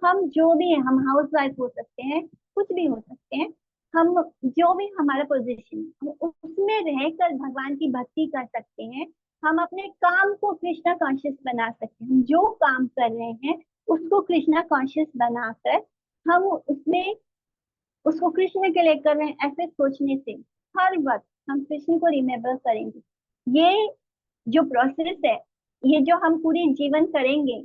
हम जो भी है, हम हाउस वाइफ हो सकते हैं, कुछ भी हो सकते हैं। हम जो भी हमारा पोजीशन, हम उसमें रहकर भगवान की भक्ति कर सकते हैं। हम अपने काम को कृष्णा कॉन्शियस बना सकते हैं, हम जो काम कर रहे हैं उसको कृष्णा कॉन्शियस बनाकर हम उसमें उसको कृष्ण के लिए कर रहे हैं, ऐसे सोचने से हर वक्त हम कृष्ण को रिमेम्बर करेंगे। ये जो प्रोसेस है, ये जो हम पूरी जीवन करेंगे,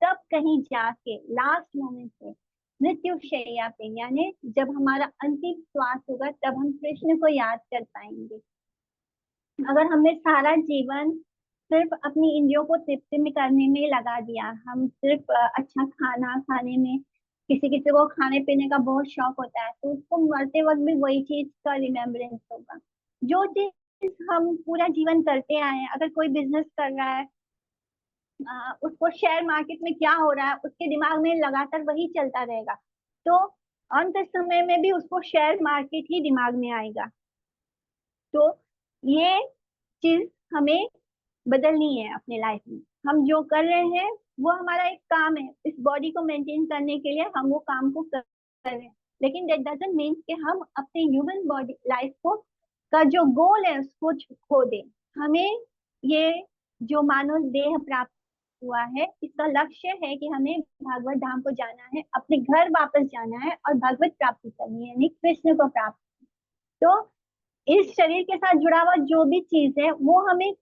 तब कहीं जाके लास्ट मोमेंट पे मृत्यु शैया पे, यानी जब हमारा अंतिम श्वास होगा, तब हम कृष्ण को याद कर पाएंगे। अगर हमने सारा जीवन सिर्फ अपनी इंद्रियों को तृप्ति में करने में लगा दिया, हम सिर्फ अच्छा खाना खाने में, किसी किसी को खाने पीने का बहुत शौक होता है, तो उसको मरते वक्त भी वही चीज का रिमेम्बरेंस होगा। जो चीज हम पूरा जीवन करते आए हैं, अगर कोई बिजनेस कर रहा है, उसको शेयर मार्केट में क्या हो रहा है उसके दिमाग में लगातार वही चलता रहेगा, तो अंत समय में भी उसको शेयर मार्केट ही दिमाग में आएगा। तो ये चीज हमें बदलनी है अपने लाइफ में। हम जो कर रहे हैं वो हमारा एक काम है, इस बॉडी को मेंटेन करने के लिए हम वो काम को कर रहे हैं, लेकिन दैट डजंट मीन कि हम अपने ह्यूमन बॉडी लाइफ को का जो गोल है उसको खो दें। हमें ये जो मानव देह प्राप्त हुआ है, इसका लक्ष्य है कि हमें भागवत धाम को जाना है, अपने घर वापस जाना है और भगवत प्राप्ति करनी है, यानी कृष्ण को प्राप्त। तो इस शरीर के साथ जुड़ा हुआ जो भी चीज है वो हमें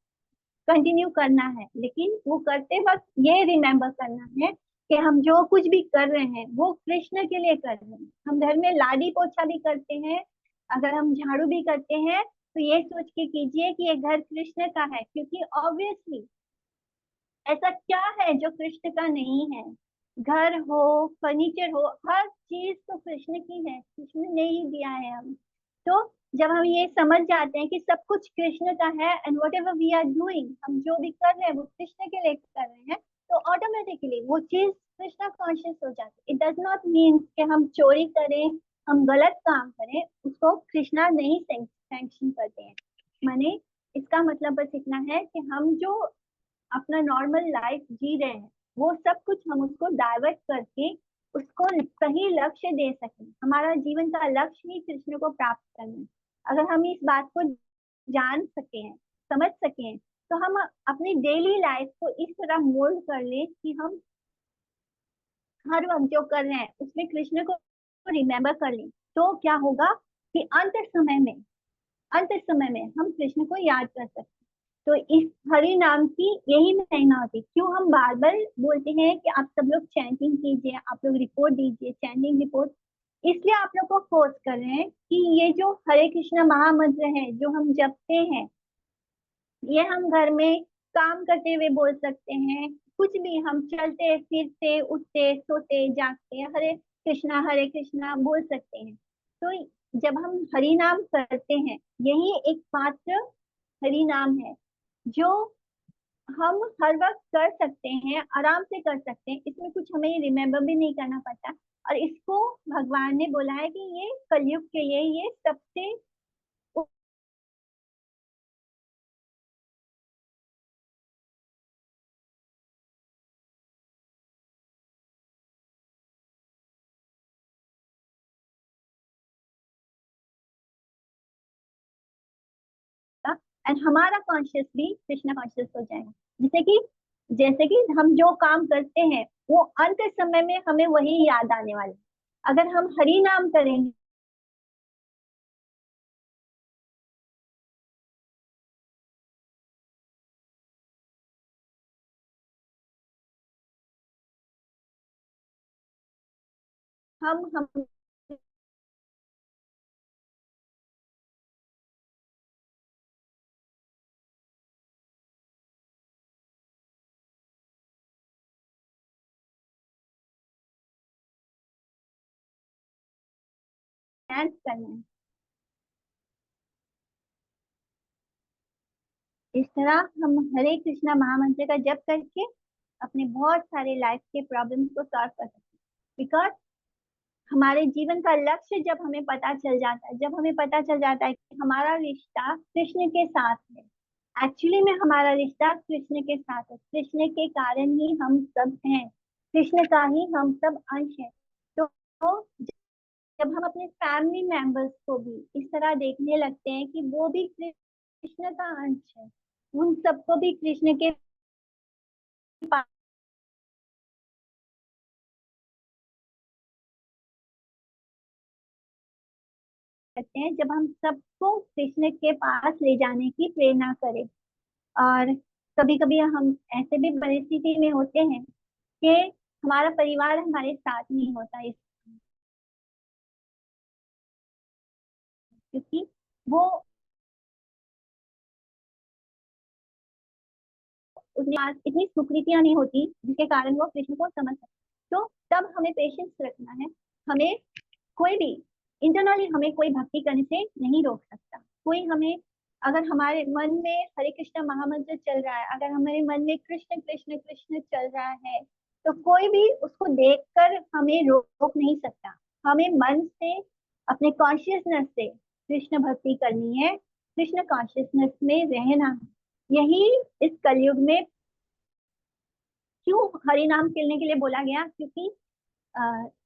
कंटिन्यू करना है, लेकिन वो करते वक्त ये रिमेम्बर करना है कि हम जो कुछ भी कर रहे हैं वो कृष्ण के लिए कर रहे हैं। हम घर में लाडी पोछा भी करते हैं, अगर हम झाड़ू भी करते हैं, तो ये सोच के कीजिए कि ये घर कृष्ण का है, क्योंकि ऑब्वियसली ऐसा क्या है जो कृष्ण का नहीं है। घर हो, फर्नीचर हो, हर चीज तो कृष्ण की है, कृष्ण ने ही दिया है हम। तो जब हम ये समझ जाते हैं कि सब कुछ कृष्ण का है, and whatever we are doing, हम जो भी कर रहे हैं वो कृष्ण के लिए कर रहे हैं, तो ऑटोमेटिकली वो चीज कृष्णा कॉन्शियस हो जाती है। इट डज नॉट मीन कि हम चोरी करें, हम गलत काम करें, उसको कृष्णा नहीं सैंक्शन करते हैं। माने इसका मतलब बस इतना है कि हम जो अपना नॉर्मल लाइफ जी रहे हैं, वो सब कुछ हम उसको डाइवर्ट करके उसको सही लक्ष्य दे सकें। हमारा जीवन का लक्ष्य ही कृष्ण को प्राप्त करना है। अगर हम इस बात को जान सके, समझ सके, तो हम अपनी डेली लाइफ को इस तरह मोल्ड कर ले कि हम हर वक्त जो कर रहे हैं उसमें कृष्ण को रिमेम्बर कर लें। तो क्या होगा कि अंत समय में हम कृष्ण को याद कर सकते। तो इस हरि नाम की यही महिमा होती है। क्यों हम बार बार बोलते हैं कि आप सब लोग चैंटिंग कीजिए, आप लोग रिपोर्ट दीजिए, चैंटिंग रिपोर्ट। इसलिए आप लोग को फोर्स कर रहे हैं कि ये जो हरे कृष्ण महामंत्र है जो हम जपते हैं, ये हम घर में काम करते हुए बोल सकते हैं। कुछ भी हम चलते फिरते उठते सोते जागते हरे कृष्णा बोल सकते हैं। तो जब हम हरि नाम करते हैं, यही एकमात्र हरि नाम है जो हम हर वक्त कर सकते हैं, आराम से कर सकते हैं। इसमें कुछ हमें रिमेम्बर भी नहीं करना पड़ता। और इसको भगवान ने बोला है कि ये कलयुग के लिए ये सबसे एंड हमारा कॉन्शियस भी कृष्ण कॉन्शियस हो जाएगा। जैसे कि हम जो काम करते हैं वो अंत समय में हमें वही याद आने वाला है। अगर हम हरि नाम करेंगे, हम डांस करना है। इस तरह हम हरे कृष्णा महामंत्र का जप करके अपने बहुत सारे लाइफ के प्रॉब्लम्स को सॉल्व कर सकते हैं। बिकॉज हमारे जीवन का लक्ष्य जब हमें पता चल जाता है, जब हमें पता चल जाता है कि हमारा रिश्ता कृष्ण के साथ है, एक्चुअली में हमारा रिश्ता कृष्ण के साथ है, कृष्ण के कारण ही हम सब हैं, कृष्ण का ही हम सब अंश है। तो जब हम अपने फैमिली मेंबर्स को भी इस तरह देखने लगते हैं कि वो भी कृष्ण का अंश है, उन सबको भी कृष्ण के पास करते हैं, जब हम सबको कृष्ण के पास ले जाने की प्रेरणा करें। और कभी कभी हम ऐसे भी परिस्थिति में होते हैं कि हमारा परिवार हमारे साथ नहीं होता इस, क्योंकि वो उसके पास इतनी स्वीकृतियां नहीं होती जिसके कारण वो कृष्ण को समझ सके। तो तब हमें पेशेंस रखना है। हमें कोई भी इंटरनली हमें कोई भक्ति करने से नहीं रोक सकता। कोई हमें, अगर हमारे मन में हरे कृष्ण महामंत्र चल रहा है, अगर हमारे मन में कृष्ण कृष्ण कृष्ण चल रहा है, तो कोई भी उसको देखकर हमें रोक नहीं सकता। हमें मन से, अपने कॉन्शियसनेस से कृष्ण भक्ति करनी है, कृष्ण कॉन्शियसनेस में रहना है। यही इस कलयुग में क्यों हरि नाम खेलने के लिए बोला गया, क्योंकि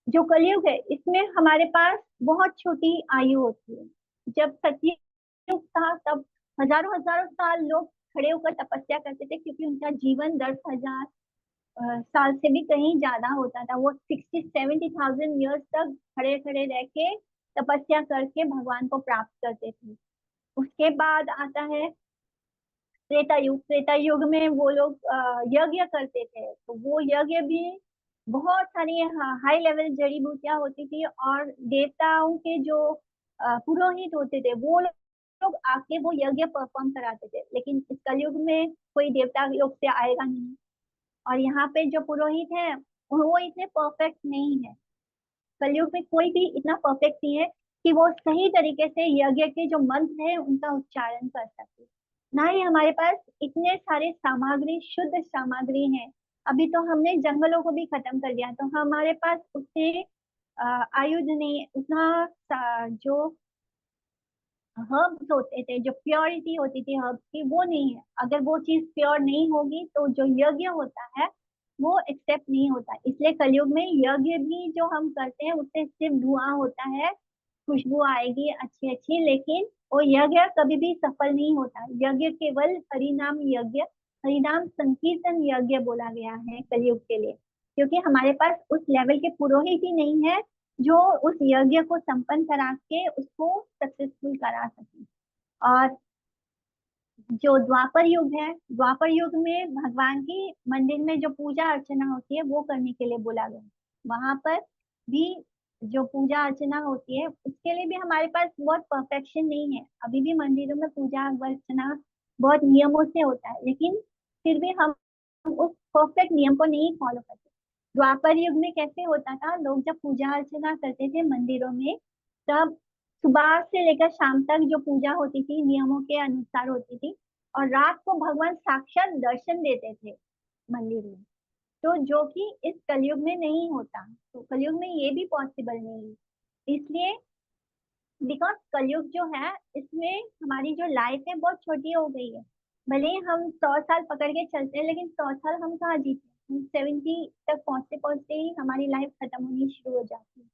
जो कलयुग है इसमें हमारे पास बहुत छोटी आयु होती है। जब सतयुग था तब हजारों हजारों साल लोग खड़े होकर तपस्या करते थे, क्योंकि उनका जीवन 10,000 साल से भी कहीं ज्यादा होता था। वो 60-70,000 ईयर्स तक खड़े खड़े रह के तपस्या करके भगवान को प्राप्त करते थे। उसके बाद आता है त्रेता युग। त्रेता युग में वो लोग यज्ञ करते थे, तो वो यज्ञ भी बहुत सारी हाई लेवल जड़ी बूटियां होती थी, और देवताओं के जो पुरोहित होते थे वो लोग आके वो यज्ञ परफॉर्म कराते थे। लेकिन इस कलयुग में कोई देवता लोग से आएगा नहीं, और यहाँ पे जो पुरोहित है वो इतने परफेक्ट नहीं है। कलयुग में कोई भी इतना परफेक्ट नहीं है कि वो सही तरीके से यज्ञ के जो मंत्र है उनका उच्चारण कर सके। ना ही हमारे पास इतने सारे सामग्री, शुद्ध सामग्री है। अभी तो हमने जंगलों को भी खत्म कर दिया, तो हमारे पास उतने आयुध नहीं, उतना जो हर्ब्स होते थे, जो प्योरिटी होती थी हर्ब्स की, वो नहीं है। अगर वो चीज प्योर नहीं होगी तो जो यज्ञ होता है वो एक्सेप्ट नहीं होता। इसलिए कलयुग में यज्ञ भी जो हम करते हैं उससे सिर्फ धुआं होता है, खुशबू आएगी अच्छी अच्छी, लेकिन वो यज्ञ कभी भी सफल नहीं होता। यज्ञ केवल हरिनाम यज्ञ, हरिनाम संकीर्तन यज्ञ बोला गया है कलयुग के लिए, क्योंकि हमारे पास उस लेवल के पुरोहित ही नहीं है जो उस यज्ञ को संपन्न करा के उसको सक्सेसफुल करा सके। और जो द्वापर युग है, द्वापर युग में भगवान की मंदिर में जो पूजा अर्चना होती है वो करने के लिए बोला गया। वहां पर भी जो पूजा अर्चना होती है उसके लिए भी हमारे पास बहुत परफेक्शन नहीं है। अभी भी मंदिरों में पूजा अर्चना बहुत नियमों से होता है, लेकिन फिर भी हम उस परफेक्ट नियम को नहीं फॉलो करते। द्वापर युग में कैसे होता था, लोग जब पूजा अर्चना करते थे मंदिरों में, तब सुबह से लेकर शाम तक जो पूजा होती थी नियमों के अनुसार होती थी, और रात को भगवान साक्षात दर्शन देते थे मंदिर में। तो जो कि इस कलयुग में नहीं होता, तो कलयुग में ये भी पॉसिबल नहीं है। इसलिए बिकॉज कलयुग जो है इसमें हमारी जो लाइफ है बहुत छोटी हो गई है। भले ही हम 100 साल पकड़ के चलते हैं, लेकिन 100 साल हम कहाँ जीते हैं, हम 70 तक पहुंचते पहुंचते ही हमारी लाइफ खत्म होनी शुरू हो जाती है।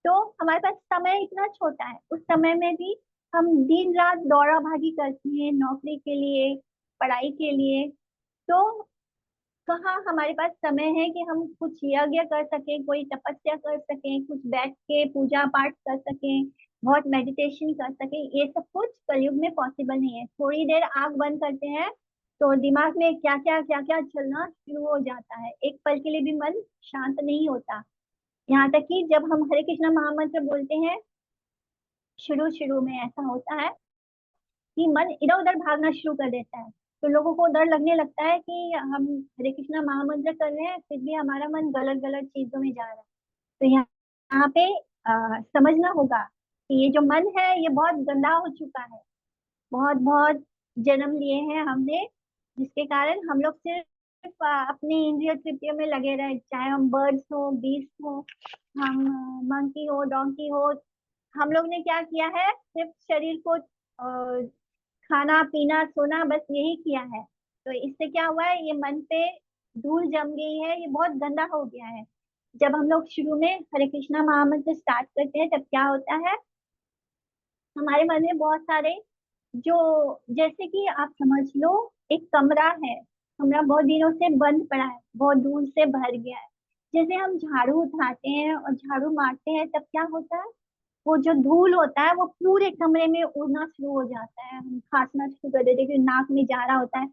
तो हमारे पास समय इतना छोटा है, उस समय में भी हम दिन रात दौड़ा भागी करते हैं नौकरी के लिए, पढ़ाई के लिए। तो कहाँ हमारे पास समय है कि हम कुछ यज्ञ कर सकें, कोई तपस्या कर सकें, कुछ बैठ के पूजा पाठ कर सकें, बहुत मेडिटेशन कर सकें। ये सब कुछ कलयुग में पॉसिबल नहीं है। थोड़ी देर आंख बंद करते हैं तो दिमाग में क्या क्या चलना शुरू हो जाता है, एक पल के लिए भी मन शांत नहीं होता। यहाँ तक कि जब हम हरे कृष्णा महामंत्र बोलते हैं, शुरू शुरू में ऐसा होता है कि मन इधर उधर भागना शुरू कर देता है। तो लोगों को डर लगने लगता है कि हम हरे कृष्णा महामंत्र कर रहे हैं फिर भी हमारा मन गलत गलत चीजों में जा रहा है। तो यहाँ पे समझना होगा कि ये जो मन है ये बहुत गंदा हो चुका है। बहुत बहुत जन्म लिए हैं हमने, जिसके कारण हम लोग सिर्फ अपने इंद्रिय तृप्तियों में लगे रहे, चाहे हम बर्ड्स हो, बीस्ट हो, हम मंकी हो, डोंकी हो। हम लोग ने क्या किया है, सिर्फ शरीर को खाना पीना सोना बस यही किया है। तो इससे क्या हुआ है, ये मन पे धूल जम गई है, ये बहुत गंदा हो गया है। जब हम लोग शुरू में हरे कृष्णा महामंत्र स्टार्ट करते हैं तब क्या होता है, हमारे मन में बहुत सारे जो, जैसे कि आप समझ लो एक कमरा है, कमरा बहुत दिनों से बंद पड़ा है, बहुत धूल से भर गया है। जैसे हम झाड़ू उठाते हैं और झाड़ू मारते हैं तब क्या होता है, वो जो धूल होता है वो पूरे कमरे में उड़ना शुरू हो जाता है, हम खांसना शुरू कर देते हैं क्योंकि नाक में जा रहा होता है।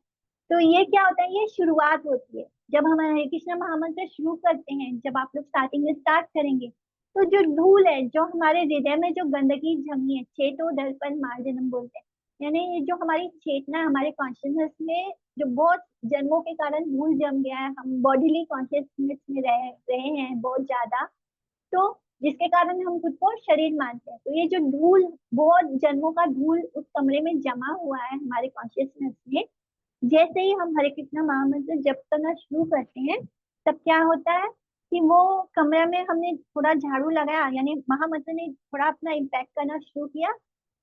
तो ये क्या होता है, ये शुरुआत होती है जब हम हरे कृष्ण महामंत्र शुरू करते हैं। जब आप लोग स्टार्टिंग में स्टार्ट करेंगे तो जो धूल है, जो हमारे हृदय में जो गंदगी जमी है, चेतो दर्पण मार्जनम बोलते हैं, यानी ये जो हमारी चेतना है, हमारे कॉन्शियसनेस में जो बहुत जन्मों के कारण धूल जम गया है, हम बॉडीली कॉन्शियसनेस में रह रहे हैं बहुत ज्यादा, तो जिसके कारण हम खुद को शरीर मानते हैं। तो ये जो धूल, बहुत जन्मों का धूल उस कमरे में जमा हुआ है हमारे कॉन्शियसनेस में, जैसे ही हम हरे कृष्णा महामंत्र जप करना शुरू करते हैं तब क्या होता है कि वो कमरा में हमने थोड़ा झाड़ू लगाया, यानी महामंत्र ने थोड़ा अपना इम्पैक्ट करना शुरू किया,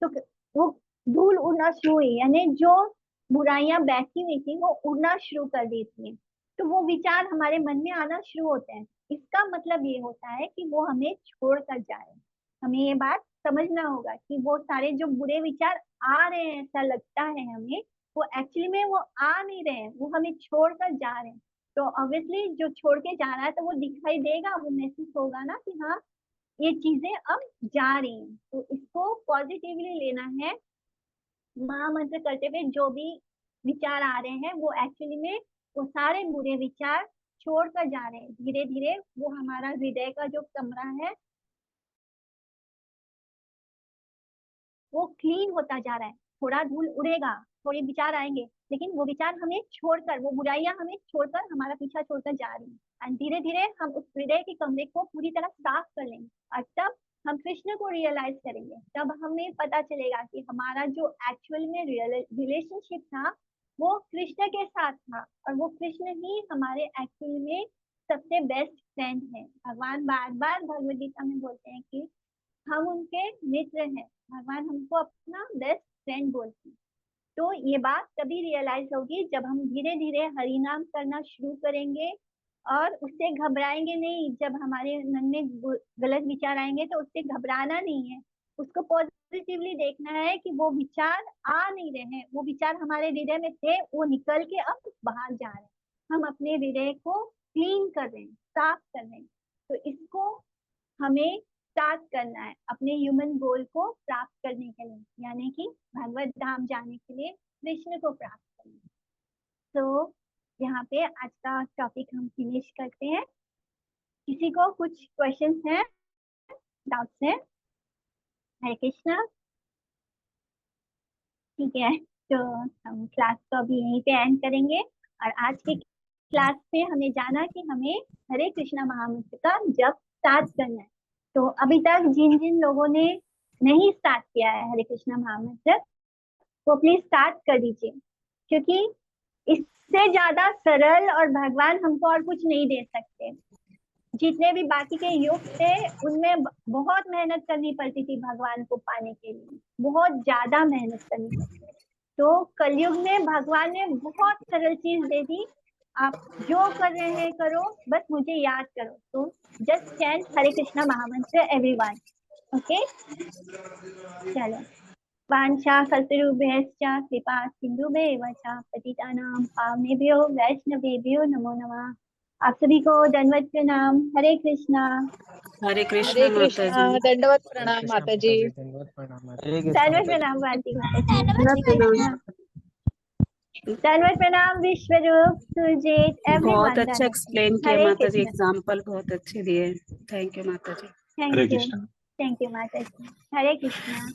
तो वो धूल उड़ना शुरू हुई, यानी जो बुराइयां बैठी हुई थी वो उड़ना शुरू कर देती हैं। तो वो विचार हमारे मन में आना शुरू होते हैं। इसका मतलब ये होता है कि वो हमें छोड़ कर जा रहे हैं। हमें ये बात समझना होगा कि वो सारे जो बुरे विचार आ रहे हैं, ऐसा लगता है हमें, वो एक्चुअली में वो आ नहीं रहे हैं, वो हमें छोड़कर जा रहे हैं। तो ऑब्वियसली जो छोड़ के जा रहा है तो वो दिखाई देगा, वो महसूस होगा ना कि हाँ ये चीजें अब जा रही हैं। तो इसको पॉजिटिवली लेना है। महामंत्र करते हुए जो भी विचार आ रहे हैं वो एक्चुअली में वो सारे बुरे विचार छोड़कर जा रहे हैं। धीरे धीरे वो हमारा हृदय का जो कमरा है वो क्लीन होता जा रहा है। थोड़ा धूल उड़ेगा, थोड़े विचार आएंगे, लेकिन वो विचार हमें छोड़कर, वो बुराइयां हमें छोड़कर हमारा पीछा छोड़कर जा रही हैं। एंड धीरे धीरे हम उस हृदय के कमरे को पूरी तरह साफ कर लेंगे, और तब हम कृष्ण को रियलाइज करेंगे। तब हमें पता चलेगा कि हमारा जो एक्चुअल में रिलेशनशिप था वो कृष्ण के साथ था, और वो कृष्ण ही हमारे एक्चुअल में सबसे बेस्ट फ्रेंड है। भगवान बार बार भगवद गीता में बोलते हैं कि हम उनके मित्र हैं, भगवान हमको अपना बेस्ट फ्रेंड बोलते हैं। तो ये बात तभी रियलाइज होगी जब हम धीरे धीरे हरि नाम करना शुरू करेंगे, और उससे घबराएंगे नहीं। जब हमारे मन में गलत विचार आएंगे तो उससे घबराना नहीं है, उसको पॉजिटिवली देखना है कि वो विचार आ नहीं रहे हैं, वो विचार हमारे हृदय में थे, वो निकल के अब बाहर जा रहे हैं। हम अपने हृदय को क्लीन कर रहे हैं, साफ कर रहे हैं। तो इसको हमें स्टार्ट करना है अपने ह्यूमन गोल को प्राप्त करने के लिए, यानी कि भगवत धाम जाने के लिए, कृष्ण को प्राप्त करना। तो यहाँ पे आज का टॉपिक हम फिनिश करते हैं। किसी को कुछ क्वेश्चंस हैं, डाउट्स हैं? हरे कृष्णा। ठीक है, तो हम क्लास को अभी यहीं पे एंड करेंगे। और आज के क्लास में हमें जाना कि हमें हरे कृष्णा महामंत्र का जप स्टार्ट करना है। तो अभी तक जिन जिन लोगों ने नहीं स्टार्ट किया है हरे कृष्णा महामंत्र, वो प्लीज स्टार्ट कर दीजिए, क्योंकि इससे ज्यादा सरल और भगवान हमको और कुछ नहीं दे सकते। जितने भी बाकी के योग थे उनमें बहुत मेहनत करनी पड़ती थी भगवान को पाने के लिए, बहुत ज्यादा मेहनत करनी पड़ती थी। तो कलयुग में भगवान ने बहुत सरल चीज दे दी, आप जो कर रहे हैं करो, बस मुझे याद करो। तो जस्ट चैंट हरे कृष्णा महामंत्र एवरीवन। ओके, चलो। वाञ्छा कल्पतरुभ्यश्च कृपा सिन्धुभ्येव च पतितानां पावनेभ्यो वैष्णवेभ्यो नमो नमः। आप सभी को दंडवत प्रणाम। हरे कृष्णा।
हरे कृष्णा
हरे
माता
कृष्णा,
जी।
दंडवत प्रणाम माता जी।
दंडवत प्रणाम।
दंडवत प्रणाम भारती माता जी। हरे कृष्णा। दंडवत प्रणाम विश्वरूप सुरजीत
बहुत
एवरीवन।
अच्छा
दंडवत।
एक्सप्लेन किया
हरे
माता जी,
कृष्णा।
एग्जाम्पल बहुत अच्छे दिए। थैंक यू माता जी।
थैंक यू, थैंक यू माता जी। हरे कृष्णा।